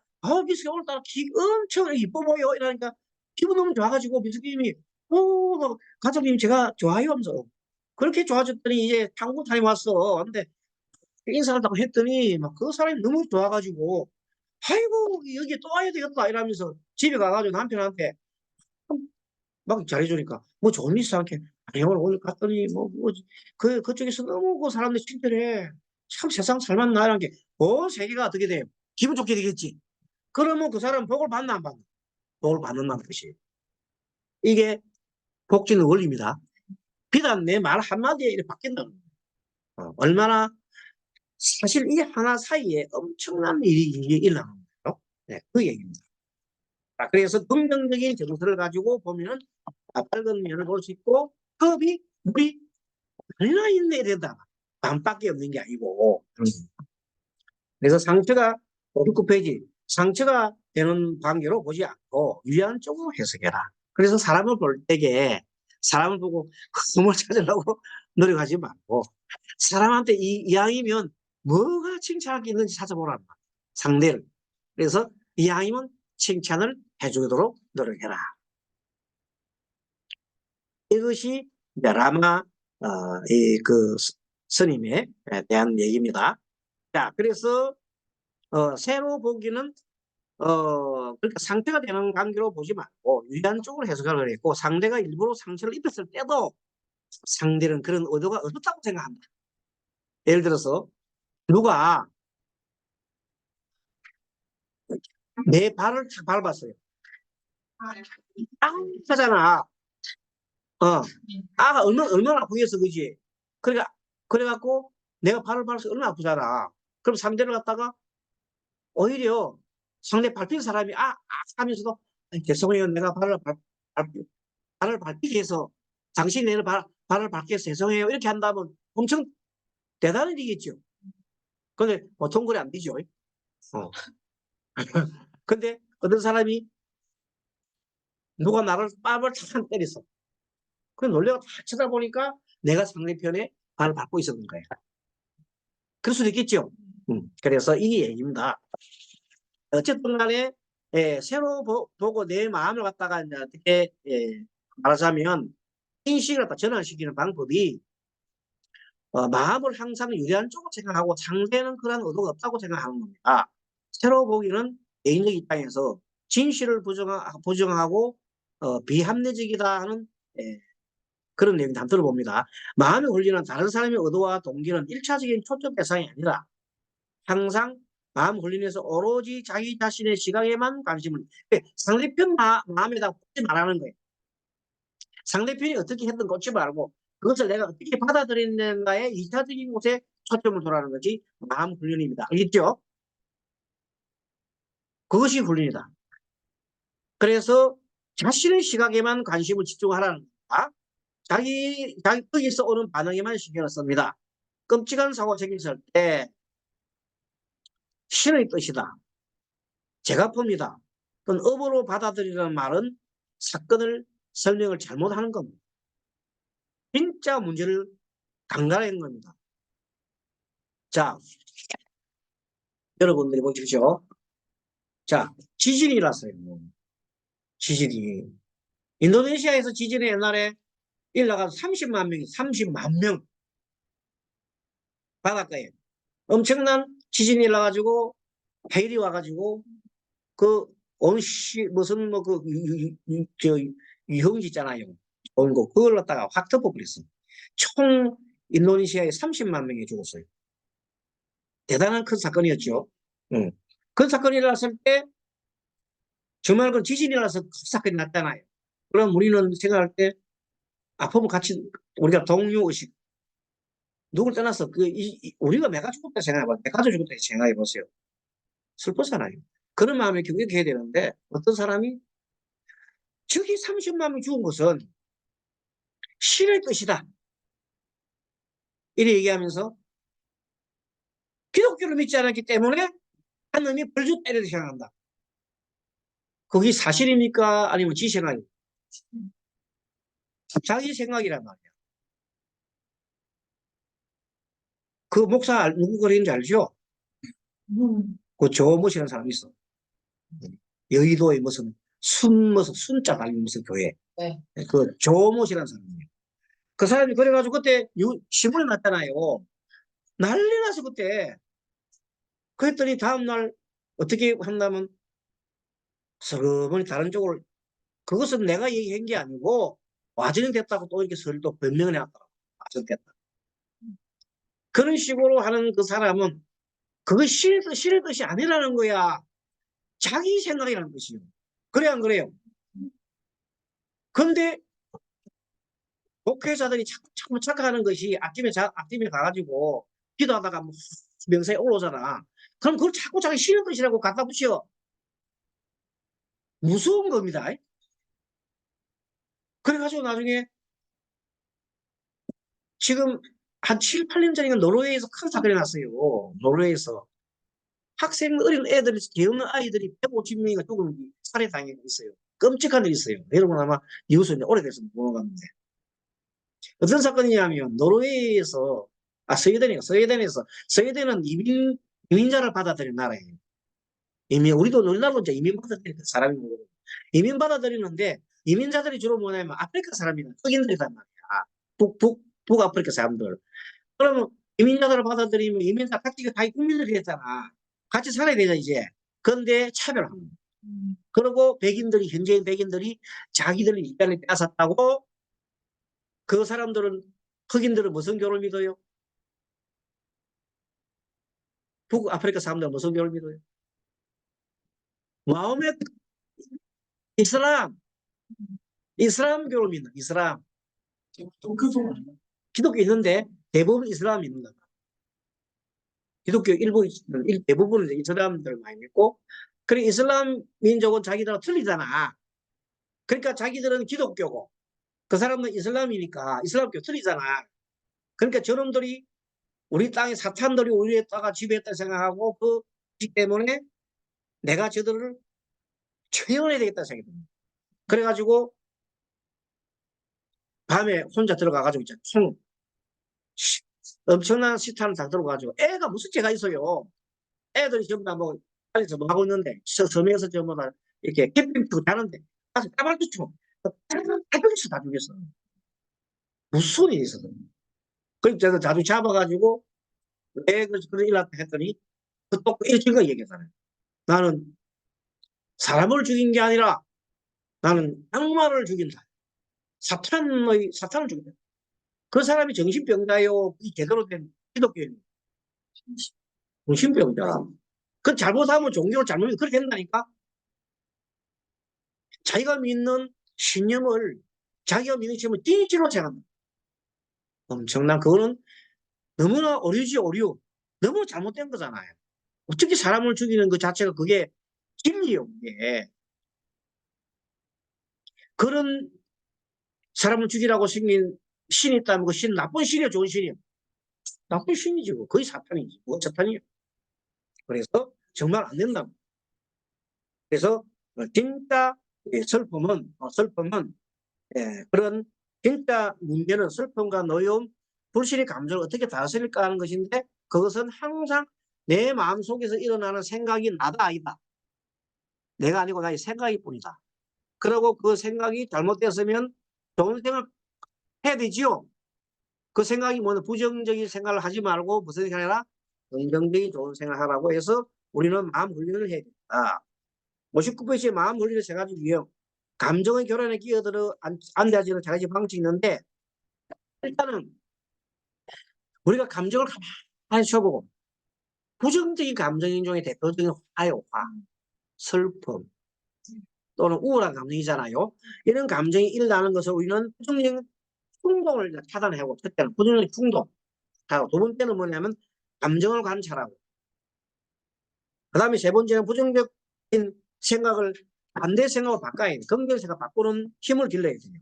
미스김 오늘따라 엄청 이뻐 보여 이러니까 기분 너무 좋아가지고 미스김이 막 가족님 제가 좋아요 하면서 그렇게 좋아졌더니 이제 한국 타임 왔어. 근데 인사한다고 했더니 막 그 사람이 너무 좋아가지고 아이고 여기 또 와야 되겠다 이러면서 집에 가가지고 남편한테 막 잘해주니까 뭐 좋은 일 있어 않게 아니 오늘 갔더니 그쪽에서 너무 그 사람들 친절해 참 세상 살맛 나라는 게 세계가 어떻게 돼 기분 좋게 되겠지 그러면 그 사람 복을 받나 안 받나 복을 받는다는 것이 이게 복지는 원리입니다 비단 내 말 한마디에 이렇게 바뀐다는 거예요 얼마나 사실 이 하나 사이에 엄청난 일이 일어나는 거예요 네, 그 얘기입니다 그래서 긍정적인 정서를 가지고 보면은 밝은 면을 볼 수 있고 급이 물이 얼마나 있내야 된다. 반밖에 없는 게 아니고. 그래서 상처가 59페이지 상처가 되는 관계로 보지 않고 유리한 쪽으로 해석해라. 그래서 사람을 볼 때에 사람을 보고 흠을 찾으려고 노력하지 말고 사람한테 이왕이면 뭐가 칭찬할 게 있는지 찾아보라는 거야. 상대를. 그래서 이왕이면 칭찬을 해주도록 노력해라. 이것이 라마 그 스님에 대한 얘기입니다. 자, 그래서 새로 보기는 그러니까 상태가 되는 관계로 보지 말고 유리한 쪽으로 해석을 했고 상대가 일부러 상처를 입혔을 때도 상대는 그런 의도가 없었다고 생각한다. 예를 들어서 누가 내 발을 탁 밟았어요. 아, 하잖아. 얼마나 아프겠어, 그지? 그러니까, 그래갖고 내가 발을 밟아서 얼마나 아프잖아. 그럼 상대를 갖다가 오히려 상대 밟힌 사람이 하면서도 죄송해요. 내가 발을 밟히게 해서 당신이 내 발을 밟게 해서 죄송해요. 이렇게 한다면 엄청 대단한 일이겠죠. 근데 보통 그래 안 되죠. 어. 근데 어떤 사람이 누가 나를 뺨을 탁 때렸어. 그 놀래가 다 쳐다보니까 내가 상대편에 발을 밟고 있었는 거야. 그럴 수도 있겠죠. 그래서 이 얘기입니다. 어쨌든 간에 새로 보고 내 마음을 갖다가 이제 어떻게 말하자면 인식을 갖다 전환시키는 방법이 마음을 항상 유리한 쪽으로 생각하고 상대는 그런 의도가 없다고 생각하는 겁니다. 새로 보기는 개인적 입장에서 진실을 부정하고 비합리적이다 하는 그런 내용을 한번 들어봅니다. 마음의 권리는 다른 사람의 의도와 동기는 1차적인 초점 대상이 아니라 항상 마음 훈련에서 오로지 자기 자신의 시각에만 관심을 상대편 마음에다 꽂지 말라는 거예요. 상대편이 어떻게 했든 꽂지 말고 그것을 내가 어떻게 받아들이는가에 2차적인 곳에 초점을 두라는 것이 마음 훈련입니다. 알겠죠? 그것이 훈련이다. 그래서 자신의 시각에만 관심을 집중하라는 거다. 자기 거기서 오는 반응에만 신경을 씁니다. 끔찍한 사고 생겼을 때 신의 뜻이다. 제가 봅니다. 그건 업으로 받아들이는 말은 사건을 설명을 잘못하는 겁니다. 진짜 문제를 강간하는 겁니다. 자, 여러분들이 보십시오. 자, 지진이 났어요. 지진이. 인도네시아에서 지진이 옛날에 일나가서 30만 명 바닷가에 엄청난 지진이 일어나가지고 해일이 와가지고 그 무슨 유형지 있잖아요. 온 거 그걸 갖다가 확 덮어버렸어. 총 인도네시아에 30만 명이 죽었어요. 대단한 큰 사건이었죠. 응. 그 사건이 일어났을 때 정말 그 지진이 일어나서 큰 사건이 났잖아요. 그럼 우리는 생각할 때 아프면 같이 우리가 동료의식 누굴 떠나서 우리가 내가 죽었다 생각해봐. 내 가족 죽었다 생각해보세요. 슬프잖아요. 그런 마음을 경력해야 되는데 어떤 사람이 저기 30만 명 죽은 것은 신의 뜻이다. 이렇게 얘기하면서 기독교를 믿지 않았기 때문에 하나님이 벌주 때리듯이 생각한다. 그게 사실입니까? 아니면 지 생각입니까? 자기 생각이란 말이야. 그 목사 누구 그랬는지 알죠? 그 조모시라는 사람이 있어. 여의도에 무슨 순자 달린 무슨 교회. 네. 그 조모시라는 사람이에요. 그 사람이 그래가지고 그때 신문에 났잖아요. 난리 나서 그때. 그랬더니 다음날 어떻게 한다면 서러머니 다른 쪽으로 그것은 내가 얘기한 게 아니고 와전이 됐다고 또 이렇게 서로 또 변명을 해왔더라고. 와전됐다. 그런 식으로 하는 그 사람은 그거 신의 뜻이 아니라는 거야. 자기 생각이라는 것이요. 그래 안 그래요? 근데 목회자들이 자꾸 착각하는 것이 아침에 가가지고 기도하다가 뭐 명사에 올라오잖아. 그럼 그걸 자꾸 자기 신의 뜻이라고 갖다 붙여. 무서운 겁니다. 그래가지고 나중에 지금 한 7, 8년 전인가 노르웨이에서 큰 사건이 났어요. 노르웨이에서. 어린 애들이, 개없는 아이들이 150명이가 죽은 살해당해 있어요. 끔찍한 일이 있어요. 여러분 아마 뉴스 오래돼서 보아갔는데. 어떤 사건이냐면, 노르웨이에서, 스웨덴은 이민자를 받아들이는 나라예요. 우리나라도 이제 이민 받아들이는 사람이 뭐거든요. 이민 받아들이는데, 이민자들이 주로 뭐냐면 아프리카 사람이나 흑인들이란 말이야. 북아프리카 사람들. 그러면 이민자들을 받아들이면 이민자 각지가 다 국민들이 됐잖아. 같이 살아야 되잖아, 이제. 그런데 차별합니다. 그리고 현재인 백인들이 자기들이 일자리를 뺏었다고 그 사람들은, 흑인들은 무슨 교를 믿어요? 북아프리카 사람들은 무슨 교를 믿어요? 마음의 이슬람, 이슬람교를 믿는, 이슬람. 기독교 있는데 대부분 이슬람 믿는 거다. 기독교 대부분은 이슬람들 많이 믿고, 그래, 이슬람 민족은 자기들하고 틀리잖아. 그러니까 자기들은 기독교고, 그 사람은 이슬람이니까 이슬람교 틀리잖아. 그러니까 저놈들이 우리 땅에 사탄들이 우리에다가 지배했다 생각하고 그렇기 때문에 내가 저들을 처형해야 되겠다 생각합니다. 그래가지고 밤에 혼자 들어가가지고 엄청난 시탄을 다 들어가지고 애가 무슨 죄가 있어요. 애들이 전부 다 뭐 안에서 뭐 하고 있는데 섬에서 전부 다 이렇게 캠핑 치고 자는데 가서 까발도 쳐. 까발도 다 죽였어. 무슨 일이 있었어. 그래서 제가 자주 잡아가지고 왜 그런 일 났다 했더니 그또 일주일간 얘기했잖아요. 나는 사람을 죽인 게 아니라 나는 악마를 죽인다. 사탄을 죽인다. 그 사람이 정신병자요. 이 제대로 된 기독교인. 정신병자. 그 잘못하면 종교를 잘못하면 그렇게 된다니까? 자기가 믿는 신념을, 자기가 믿는 신념을 띠지로 생각한다. 엄청난, 그거는 너무나 오류. 너무 잘못된 거잖아요. 어떻게 사람을 죽이는 그 자체가 그게 진리요, 그게. 그런 사람을 죽이라고 생긴 신이 있다면 그 신은 나쁜 신이요, 좋은 신이요? 나쁜 신이지, 거의 사탄이지. 뭐가 사탄이요? 그래서 정말 안 된다. 그래서 진짜 슬픔은 그런 진짜 문제는 슬픔과 노여움, 불신의 감정을 어떻게 다스릴까 하는 것인데, 그것은 항상 내 마음속에서 일어나는 생각이 나다 아니다. 내가 아니고 나의 생각일 뿐이다. 그리고 그 생각이 잘못됐으면 좋은 생각을 해야 되지요. 그 생각이 뭐냐, 부정적인 생각을 하지 말고 무슨 생각을 해라? 긍정적인 좋은 생각을 하라고 해서 우리는 마음 훈련을 해야 된다. 59페이지에 마음 훈련을 세 가지 유형. 감정의 교란에 끼어들어 앉아지는 세 가지 방식이 있는데, 일단은 우리가 감정을 가만히 쳐보고, 부정적인 감정인 중에 대표적인 화요, 화. 슬픔 또는 우울한 감정이잖아요. 이런 감정이 일어나는 것을 우리는 부정적인 충동을 차단하고, 첫째는 부정적인 충동. 두 번째는 뭐냐면 감정을 관찰하고, 그 다음에 세 번째는 부정적인 생각을 반대 생각으로 바꿔야 돼. 긍정 생각 바꾸는 힘을 길러야 돼요.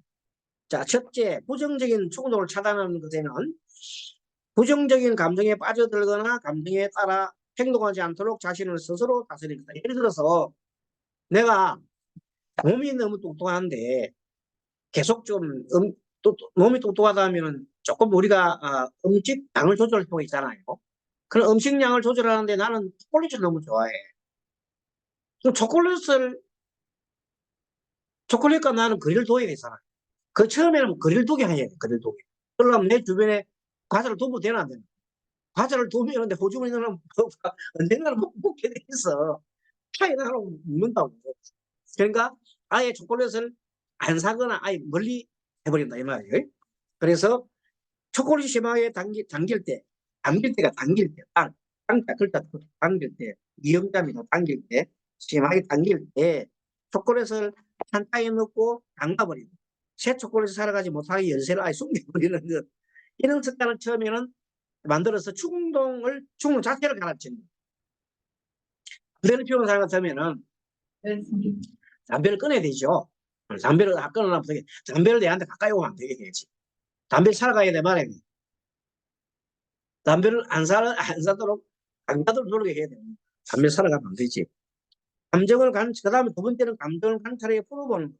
자, 첫째, 부정적인 충동을 차단하는 것에는 부정적인 감정에 빠져들거나 감정에 따라 행동하지 않도록 자신을 스스로 다스립니다. 예를 들어서 내가 몸이 너무 똑똑한데 계속 몸이 똑똑하다 하면 조금 우리가 음식 양을 조절할 필요가 있잖아요. 그런 음식량을 조절하는데 나는 초콜릿을 너무 좋아해. 그럼 초콜릿과 나는 거리를 둬야 되잖아. 그 처음에는 거리를 두게 해야 돼, 거리를 두게. 그러려면 내 주변에 과자를 두면 되나 안 되나? 과자를 두 명 있는데 호주머니 넣으면 언젠가는 먹게 돼 있어. 차이나 하나 먹는다고. 그러니까 아예 초콜릿을 안 사거나 아예 멀리 해버린다 이 말이에요. 그래서 초콜릿이 심하게 당길 때, 당길 때, 글자 당길 때, 이음자입니다. 당길 때, 심하게 당길 때, 초콜릿을 한 타에 넣고 담가버리고, 새 초콜릿을 사러 가지 못하게 열쇠를 아예 숨겨버리는 것. 이런 습관을 처음에는 만들어서 충동 자체를 가르치는 거예요. 담배를 피우는 사람 같으면은 담배를 끊어야 되죠. 담배를 끊으려면 어떻게, 담배를 내한테 가까이 오면 안 되게 해야지. 담배를 사러 가야 돼 말이야. 담배를 안 사도록 안 가도록 노력해야 됩니다. 담배 사러 가면 안 되지. 그 다음에 두 번째는 감정을 관찰해 풀어보는 거.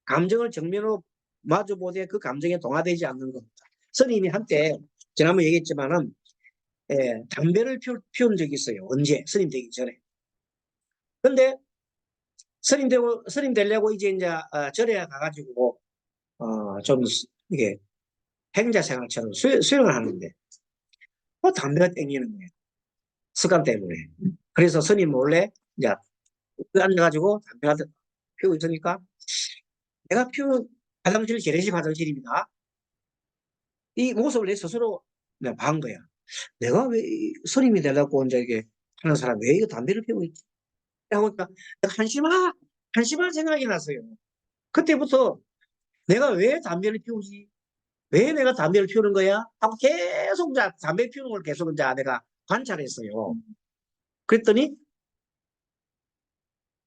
감정을 정면으로 마주보되 그 감정에 동화되지 않는 겁니다. 스님이 한때, 지난번에 얘기했지만은, 담배를 피운 적이 있어요. 언제? 스님 되기 전에. 근데, 스님 되려고 이제 절에 가가지고, 좀, 이게, 행자 생활처럼 수행을 하는데, 담배가 땡기는 거예요. 습관 때문에. 그래서 스님 몰래, 이제, 앉아가지고 담배가 피우고 있으니까, 내가 피운 화장실 재래식 화장실입니다. 이 모습을 내 스스로 내가 본 거야. 내가 왜 스님이 되려고 이제 이게 하는 사람 왜 이거 담배를 피우고 있지? 하니까 내가 한심한 생각이 났어요. 그때부터 내가 왜 담배를 피우지? 왜 내가 담배를 피우는 거야? 하고 계속 담배 피우는 걸 계속 내가 관찰했어요. 그랬더니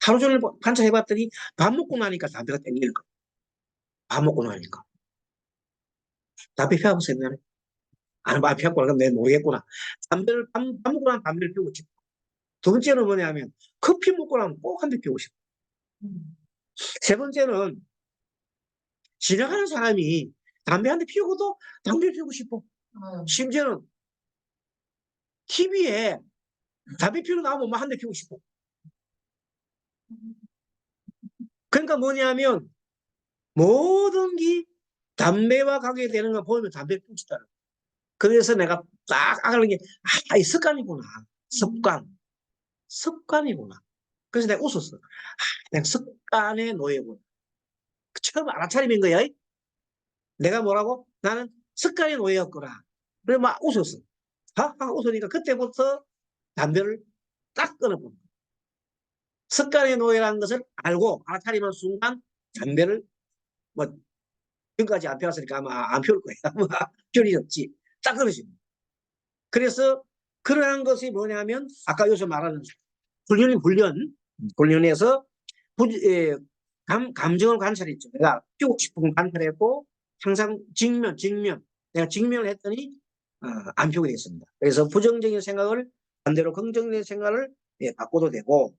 하루 종일 관찰해봤더니 밥 먹고 나니까 담배가 땡기는 거야. 밥 먹고 나니까. 담배 피워보세요, 옛날에. 밥 피웠구나. 그럼 내가 모르겠구나. 밥 먹고 나면 담배를 피우고 싶어. 두 번째는 뭐냐면 커피 먹고 나면 꼭 한 대 피우고 싶어. 세 번째는 지나가는 사람이 담배 한 대 피우고도 담배 피우고 싶어. 심지어는 TV에 담배 피우고 나오면 뭐 한 대 피우고 싶어. 그러니까 뭐냐면 모든 게 담배와 관계되는 거 보면 담배 피우고 싶다는. 그래서 내가 딱 알는 게, 이 습관이구나. 습관이구나. 그래서 내가 웃었어. 내가 습관의 노예구나. 처음 알아차림인 거야. 내가 뭐라고? 나는 습관의 노예였구나. 그래 막 웃었어. 웃으니까 그때부터 담배를 딱 끊어본. 습관의 노예라는 것을 알고 알아차리는 순간 담배를 뭐 지금까지 안 피웠으니까 아마 안 피울 거야. 피울 일 없지. 딱 끊어지. 그래서 그러한 것이 뭐냐면 아까 요새 말하는 훈련에서 감정을 관찰했죠. 내가 피우고 싶은 걸 관찰했고 항상 직면 내가 직면을 했더니 안 피우게 됐습니다. 그래서 부정적인 생각을 반대로 긍정적인 생각을 바꿔도 되고,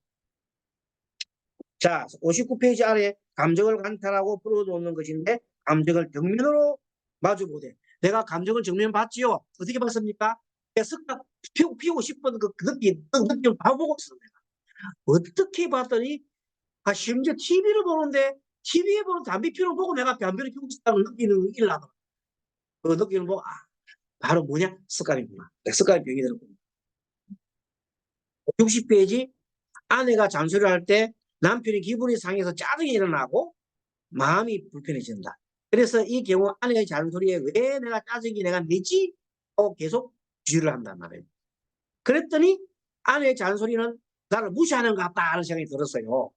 자 59페이지 아래 감정을 관찰하고 풀어놓는 것인데 감정을 정면으로 마주보되, 내가 감정을 정면 봤지요. 어떻게 봤습니까? 습관 피우고 싶은 그 느낌을 봐보고 있어. 어떻게 봤더니 심지어 TV를 보는데 TV에 보는 담배 피우는 보고 내가 담배를 피우고 싶다는 느낌을 일나더라. 그 느낌을 보고 바로 뭐냐? 습관이구나. 습관이 병이 들었구나. 60페이지 아내가 잔소리를 할 때 남편이 기분이 상해서 짜증이 일어나고 마음이 불편해진다. 그래서 이 경우 아내의 잔소리에 왜 내가 짜증이 내가 내지? 하고 계속 주의를 한단 말이에요. 그랬더니 아내의 잔소리는 나를 무시하는 것 같다 하는 생각이 들었어요.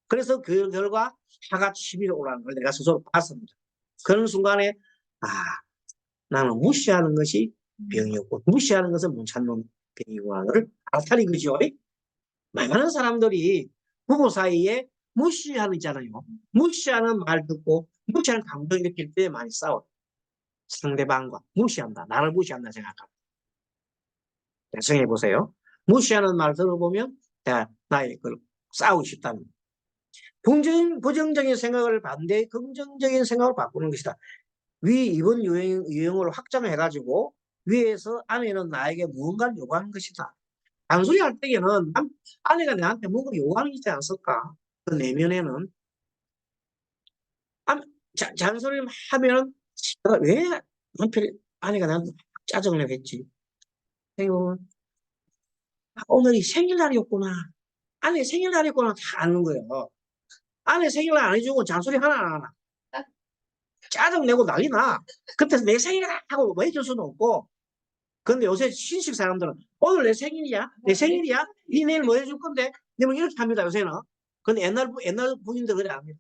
그래서 그 결과 화가 치밀어 오라는 걸 내가 스스로 봤습니다. 그런 순간에 나는 무시하는 것이 병이었고 무시하는 것은 못 참는 병이구나를 알아차린 거죠. 많은 사람들이 부부 사이에 무시하는 있잖아요. 무시하는 말 듣고 무시하는 감정 느낄 때 많이 싸워요. 상대방과 무시한다. 나를 무시한다 생각합니다. 생각해 보세요. 무시하는 말 들어보면 나의 그 싸우고 싶다는. 부정적인 생각을 반대 긍정적인 생각을 바꾸는 것이다. 이번 유형을 확장해가지고 위에서 아내는 나에게 무언가를 요구하는 것이다. 잔소리 할 때에는 아내가 나한테 뭔가 요구하는 게 있지 않을까? 그 내면에는 잔소리를 하면 왜 아내가 나한테 짜증을 내겠지? 오늘이 생일날이었구나. 아내 생일날이었구나. 다 아는 거예요. 아내 생일날 안 해주고 잔소리 하나 안 하나. 짜증내고 난리 나. 그때 내 생일이다 하고 뭐 해줄 수는 없고. 근데 요새 신식 사람들은 오늘 내 생일이야? 내 생일이야? 이 내일 뭐 해줄 건데? 뭐 이렇게 합니다, 요새는. 근데 옛날 부인들 그래 합니다.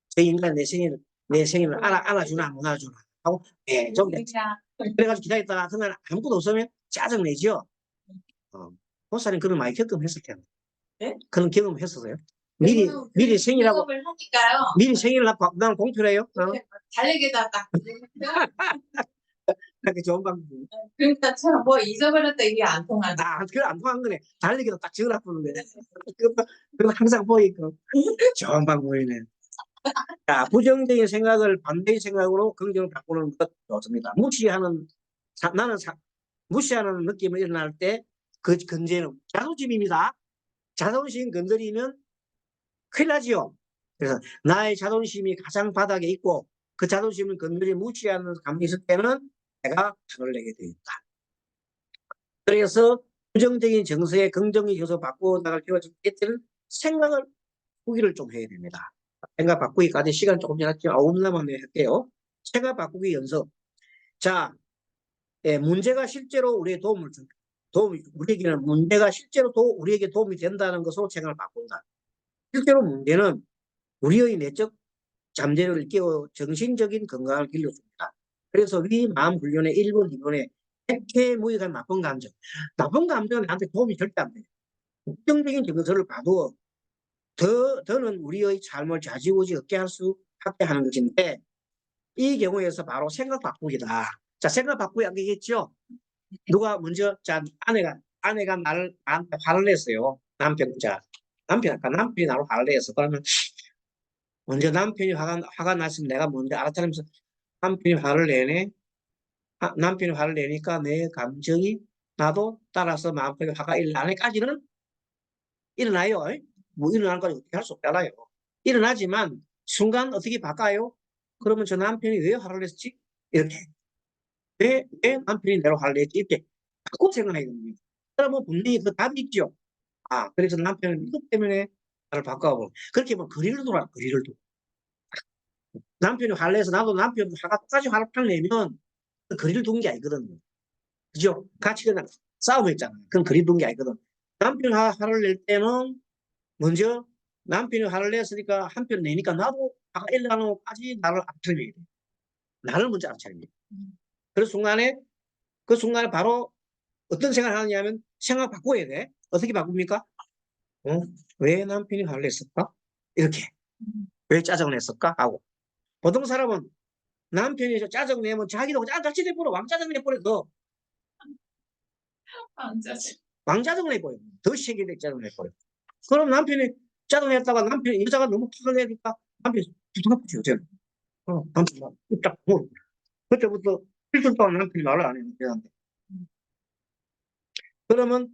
저 인간 내 생일을 알아주나, 못 알아주나. 하고, 예, 좀, 그래가지고 기다렸다가 그날 아무것도 없으면 짜증내죠. 목사님 그런 많이 경험했을 텐데. 네? 그런 경험 했었어요? 미리 생일하고, 경험을 하니까요. 미리 생일을 하고, 난 공표래요? 달력에다 딱. 그렇게 좋은 방법. 그러니까 참 뭐 잊어버렸다 이게 안 통하다. 아, 그래, 안 통한 거네. 달리기도 딱 적어놨는 거네. 그거 항상 보이고. 좋은 방법이네. 자, 부정적인 생각을 반대의 생각으로 긍정을 바꾸는 것 좋습니다. 무시하는 느낌이 일어날 때 그 건재는 자존심입니다. 자존심 건드리면 큰일 나지요. 그래서 나의 자존심이 가장 바닥에 있고 그 자존심을 건드리 무시하는 감정이 있을 때는 내가 화를 내게 되어 있다. 그래서 부정적인 정서에 긍정의 요소 바꾸어 나갈 필요가 있을 생각을 바꾸기를 좀 해야 됩니다. 생각 바꾸기까지 시간 조금 지났죠. 5분 남았네 할게요. 생각 바꾸기 연습. 자, 문제가 실제로 우리에게 우리에게는 문제가 실제로 우리에게 도움이 된다는 것으로 생각을 바꾼다. 실제로 문제는 우리의 내적 잠재력을 깨워 정신적인 건강을 길러줍니다. 그래서 위 마음 훈련의 1번, 2번에 핵회무익한 나쁜 감정. 나쁜 감정은 나한테 도움이 절대 안 돼요. 긍정적인 정서를 봐도 더는 우리의 삶을 좌지우지 하게 하는 것인데 이 경우에서 바로 생각 바꾸기다. 자, 생각 바꾸기 하겠죠. 누가 먼저 아내가 나한테 화를 냈어요. 남편이 나로 화를 냈어. 그러면 먼저 남편이 화가 났으면 내가 먼저 알아차리면서 남편이 화를 내네. 남편이 화를 내니까 내 감정이 나도 따라서 마음속에 화가 일어나기까지는 일어나요. 뭐 일어나는 건 어떻게 할 수 없잖아요. 일어나지만 순간 어떻게 바꿔요? 그러면 저 남편이 왜 화를 냈지? 이렇게. 왜 남편이 내로 화를 냈지? 이렇게 바꾸고 생각해야 됩니다. 그러면 분명히 그 답이 있죠. 아, 그래서 남편은 이것 때문에 나를 바꿔보고. 그렇게 하면 거리를 둬라, 거리를 둬. 남편이 화를 내서 나도 남편 화가 똑같이 화를 팍 내면 그 거리를 둔 게 아니거든요. 그죠? 같이 그냥 싸움했잖아요. 그건 거리 둔 게 아니거든. 남편이 화를 낼 때는 먼저 남편이 화를 냈으니까 한편 내니까 나도 화가 일어나는 것까지 나를 알아차려야 돼. 나를 먼저 알아차려야 돼. 그 순간에 바로 어떤 생각을 하느냐면 생각 바꿔야 돼. 어떻게 바꿉니까? 왜 남편이 화를 냈을까? 이렇게. 왜 짜증을 냈을까? 하고. 보통 사람은 남편이 짜증내면 자기도 짜증 내버려. 왕짜증 내버려. 왕짜증 내버려. 더 세게 짜증 내버려. 그럼 남편이 짜증냈다가 여자가 너무 화를 내니까 남편이 부탁하죠. 저는. 남편이 딱 그때부터 일주일 동안 남편이 말을 안 해요. 여자한테. 그러면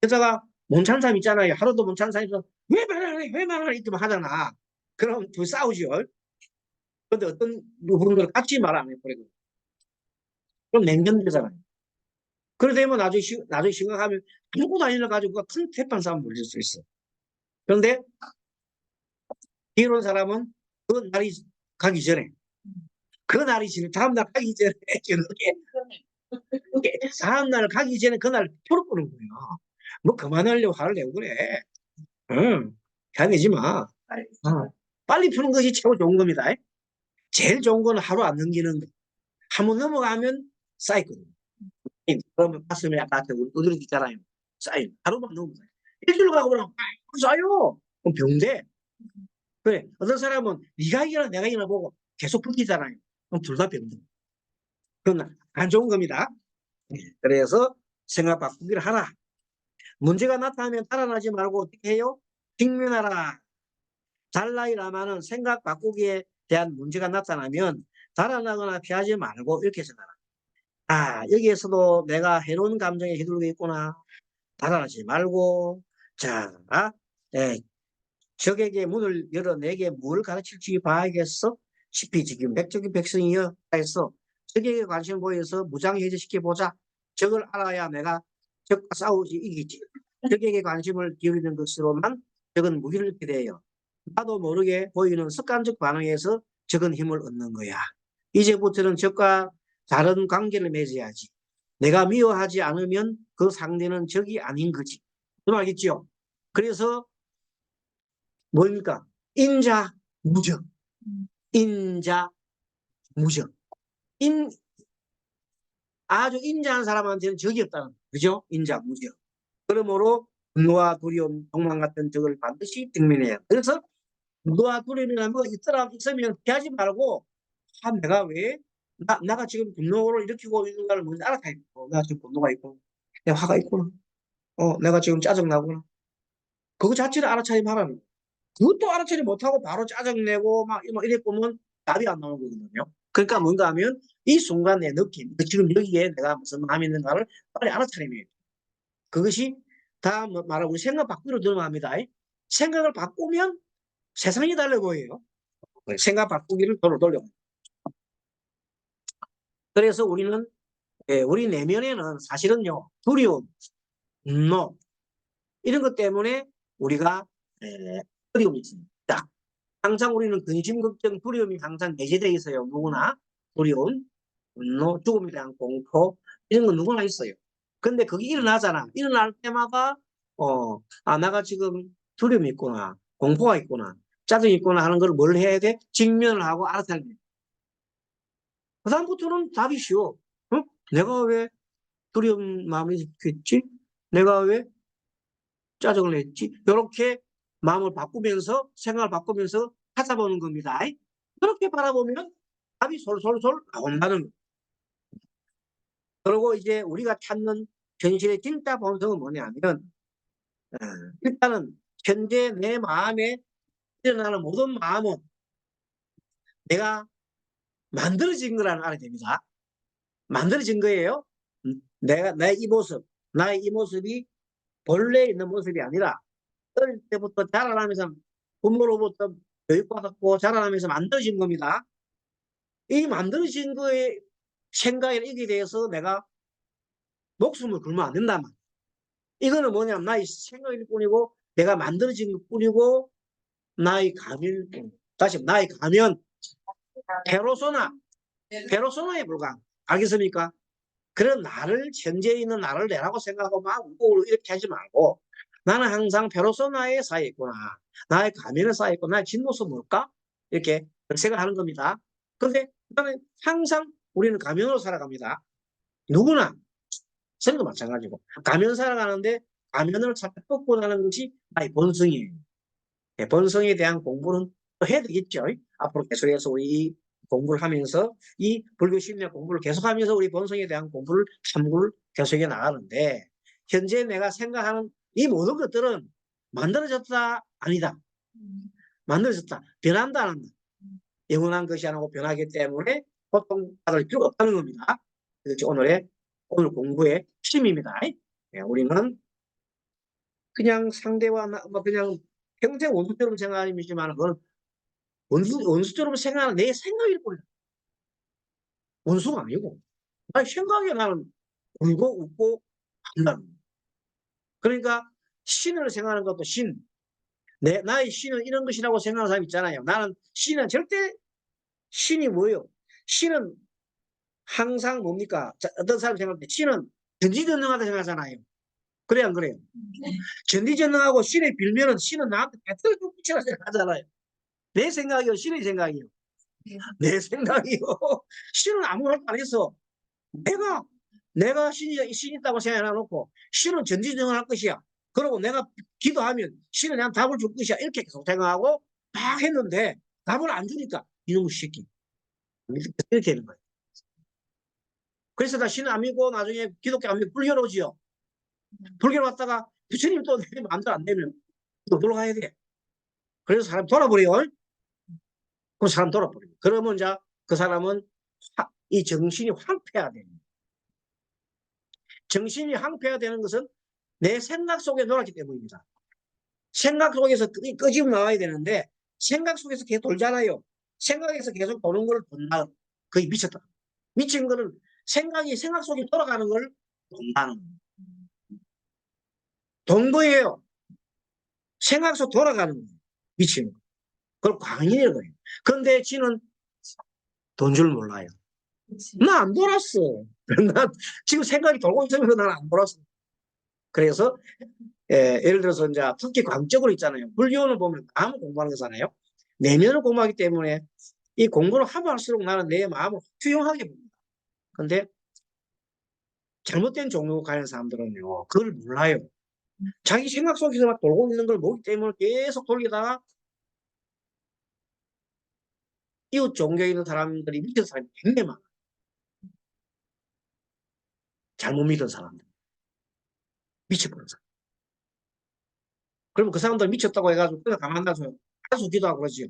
여자가 못 찬 사람 있잖아요. 하루도 못 찬 사람이 있어. 왜 말 안 해? 왜 말 안 해? 이렇게 하잖아. 그럼 둘이 싸우죠. 근데 어떤 부분들은 같이 말 안 해버리고. 그럼 냉전되잖아요. 그래 되면 나중에 심각하면 아무것도 아니라 가지고 큰 대판 싸움 벌릴 수 있어. 그런데 이런 사람은 그 날이 가기 전에 다음 날 가기 전에 다음 날 가기 전에 그날 풀어보는 거야. 뭐 그만하려고 화를 내고 그래. 응, 화내지 마. 빨리 푸는 것이 최고 좋은 겁니다. 제일 좋은 건 하루 안 넘기는 거. 한번 넘어가면 쌓이거든요. 그러면 가슴에 약간 우드려 있잖아요. 쌓여. 하루만 넘으면 쌓여. 일주일 가고 그러면 쌓여. 그럼 병돼. 그래. 어떤 사람은 네가 이기나 내가 이기나 보고 계속 풀기잖아요. 그럼 둘 다 병돼. 그건 안 좋은 겁니다. 그래서 생각 바꾸기를 하라. 문제가 나타나면 달아나지 말고 어떻게 해요? 직면하라. 달라이 라마는 생각 바꾸기에 대한 문제가 나타나면 달아나거나 피하지 말고 이렇게 생각하라. 아, 여기에서도 내가 해로운 감정에 휘둘리고 있구나. 달아나지 말고, 자, 적에게 문을 열어 내게 뭘 가르칠지 봐야겠어? 싶이 지금 백적인 백성이여 했어. 적에게 관심을 보여서 무장해제시켜보자. 적을 알아야 내가 적과 싸우지 이기지. 적에게 관심을 기울이는 것으로만 적은 무기를 얻게 돼요. 나도 모르게 보이는 습관적 반응에서 적은 힘을 얻는 거야. 이제부터는 적과 다른 관계를 맺어야지. 내가 미워하지 않으면 그 상대는 적이 아닌 거지. 알겠죠? 그래서 뭡니까? 인자 무적. 인자 무적. 아주 인자한 사람한테는 적이 없다는 거죠. 그죠? 인자 무적. 그러므로 분노와 두려움, 욕망 같은 적을 반드시 직면해야 해요. 그래서 분노와 두려움이라는 거 있으면 피하지 말고, 아, 내가 왜 나가 지금 분노를 일으키고 있는 걸 먼저 알아야 있고, 내가 지금 분노가 있고, 내가 화가 있구나. 내가 지금 짜증나구나. 그거 자체를 알아차리 말하는 거예요. 그것도 알아차리 못하고 바로 짜증내고 막 이래 보면 답이 안 나오는 거거든요. 그러니까 뭔가 하면 이 순간 내 느낌, 지금 여기에 내가 무슨 마음이 있는가를 빨리 알아차리면 돼요. 그것이 다 말하고 생각 바꾸기로 들어갑니다. 생각을 바꾸면 세상이 달라 보여요. 생각 바꾸기를 돌려. 그래서 우리는 우리 내면에는 사실은요, 두려움, 분노 이런 것 때문에 우리가 어려움이 있습니다. 항상 우리는 근심, 걱정, 두려움이 항상 내재되어 있어요. 누구나 두려움, 분노, 죽음에 대한 공포 이런 건 누구나 있어요. 근데 그게 일어나잖아. 일어날 때마다 내가 지금 두려움이 있구나, 공포가 있구나, 짜증이 있구나 하는 걸 뭘 해야 돼? 직면을 하고 알아차려야 돼. 그다음부터는 답이 쉬워. 내가 왜 두려움 마음이 있겠지? 내가 왜 짜증을 냈지? 이렇게 마음을 바꾸면서 생각을 바꾸면서 찾아보는 겁니다. 그렇게 바라보면 답이 솔솔솔 나온다는 거예요. 그리고 이제 우리가 찾는 현실의 진짜 본성은 뭐냐면 일단은 현재 내 마음에 일어나는 모든 마음은 내가 만들어진 거라는 알아야 됩니다. 만들어진 거예요. 내가 나의 이 모습이 본래 있는 모습이 아니라 어릴 때부터 자라나면서 부모로부터 교육받았고 자라나면서 만들어진 겁니다. 이 만들어진 거에 생각에 이게 대해서 내가 목숨을 걸면 안 된단 말이야. 이거는 뭐냐면 나의 생각일 뿐이고 내가 만들어진 것 뿐이고 나의 가면일 뿐. 다시 나의 가면 페로소나에 불과한. 알겠습니까? 그런 나를 현재 있는 나를 내라고 생각하고 막 웃고 이렇게 하지 말고 나는 항상 페로소나에 쌓여 있구나. 나의 가면에 쌓여 있고 나의 진모습 뭘까? 이렇게 생각하는 겁니다. 그런데 나는 항상 우리는 가면으로 살아갑니다. 누구나 선도 마찬가지고 가면 살아가는데 가면을 자꾸 벗고 나는 것이 나의 본성이에요. 본성에 대한 공부는 또 해야 되겠죠. 앞으로 계속해서 우리 공부를 하면서 이 불교 심리학 공부를 계속하면서 우리 본성에 대한 공부를 탐구를 계속해 나가는데 현재 내가 생각하는 이 모든 것들은 만들어졌다 아니다. 만들어졌다. 변한다 안 한다. 영원한 것이 아니고 변하기 때문에 고통받을 필요가 없다는 겁니다. 그것이 오늘 공부의 핵심입니다. 우리는 그냥 상대와 그냥 평생 원수처럼 생각하지만 그건 원수처럼 생각하는 내 생각일 뿐이야. 원수가 아니고. 아니, 생각에 나는 울고 웃고 한다는 거야. 그러니까 신을 생각하는 것도 나의 신은 이런 것이라고 생각하는 사람 있잖아요. 나는 신은 절대 신이 뭐예요? 신은 항상 뭡니까? 어떤 사람이 생각할 때 신은 전지전능하다 생각하잖아요. 그래 안 그래요? 전지전능하고 신을 빌면은 신은 나한테 배틀을 붙이라 생각하잖아요. 내 생각이요, 신의 생각이요. 내 생각이요. 신은 아무것도 안 했어. 내가 신이 있다고 생각해놓고 신은 전지전능할 것이야. 그리고 내가 기도하면 신은 그냥 답을 줄 것이야. 이렇게 계속 생각하고 막 했는데 답을 안 주니까 이놈의 새끼. 이렇게 되는 거예요. 그래서 나 신을 안 믿고 나중에 기독교 안 믿고 불교로 오지요. 불교로 왔다가 부처님 또 내 마음대로 안 되면 또 돌아가야 돼. 그래서 사람 돌아버려요. 그럼 사람 돌아버려요. 그러면 이제 그 사람은 이 정신이 황폐화됩니다. 정신이 황폐화되는 것은 내 생각 속에 놀았기 때문입니다. 생각 속에서 끄집어 나와야 되는데 생각 속에서 계속 돌잖아요. 생각에서 계속 도는 걸 본다. 거의 미쳤다. 미친 거는 생각 속에 돌아가는 걸 본다는 거예요. 동거예요. 생각 속 돌아가는 거예요. 미치는 거. 그걸 광인이라고 그래요. 그런데 지는 돈 줄 몰라요. 그치. 나 안 돌았어. 난 지금 생각이 돌고 있으면서 난 안 돌았어. 그래서 예를 들어서 이제 특히 광적으로 있잖아요. 불교는 보면 마음을 공부하는 거잖아요. 내면을 공부하기 때문에 이 공부를 하면 할수록 나는 내 마음을 투영하게 봅니다. 근데 잘못된 종로 가는 사람들은요, 그걸 몰라요. 자기 생각 속에서 막 돌고 있는 걸 보기 때문에 계속 돌리다가 이웃 종교에 있는 사람들이 믿는 사람이 굉장히 많아요. 잘못 믿은 사람들. 미쳐버린 사람. 그러면 그 사람들 미쳤다고 해가지고 그냥 가만 놔줘요. 안수 기도하고 그러지요.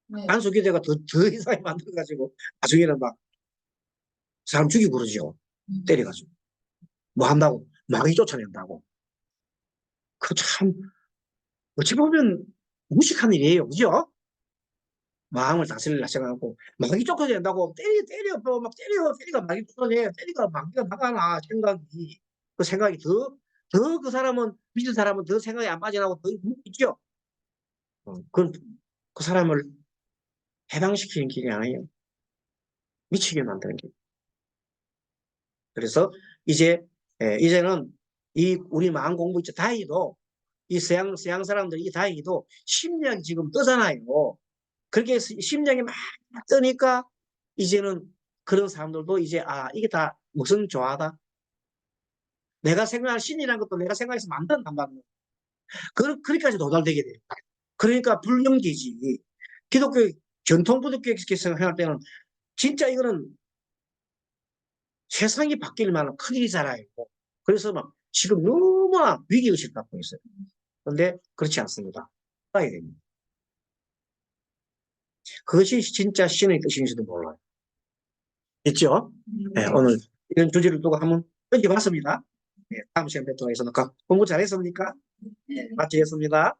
네. 안수 기도가 더 이상하게 만들어가지고 나중에는 막 사람 죽이고 그러죠. 때려가지고. 뭐 한다고? 마귀 쫓아낸다고. 그 참, 어찌 보면 무식한 일이에요. 그죠? 마음을 다스리려 생각하고, 마귀 쫓아낸다고 때려, 막 때리가 마귀 쫓아내, 때리가 마귀가 나가나, 생각이. 그 생각이 더 그 사람은, 믿은 사람은 더 생각이 안 빠져나고 더 있죠? 그 사람을 해방시키는 길이 아니에요. 미치게 만드는 길. 그래서 이제는 우리 마음 공부 있죠. 다행히도 이 서양 사람들이 다행히도 심리학이 지금 뜨잖아요. 그렇게 심리학이 막 뜨니까 이제는 그런 사람들도 이제 이게 다 무슨 조화다. 내가 생각하는 신이라는 것도 내가 생각해서 만든단 말이에요. 그렇게까지 도달되게 돼요. 그러니까 불경기지. 기독교 전통 기독교에서 생각할 때는 진짜 이거는 세상이 바뀔 만한 큰일이잖아요. 그래서 막 지금 너무나 위기의식을 갖고 있어요. 그런데 그렇지 않습니다. 봐야 됩니다. 그것이 진짜 신의 뜻인지도 몰라요. 있죠? 네, 오늘 이런 주제를 두고 한번 던져봤습니다. 네, 다음 시간에 뵙도록 하겠습니다. 공부 잘했습니까? 네. 마치겠습니다.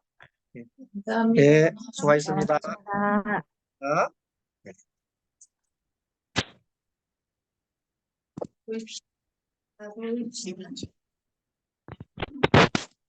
네, 감사합니다. 네, 수고하셨습니다. 아. 네. 아,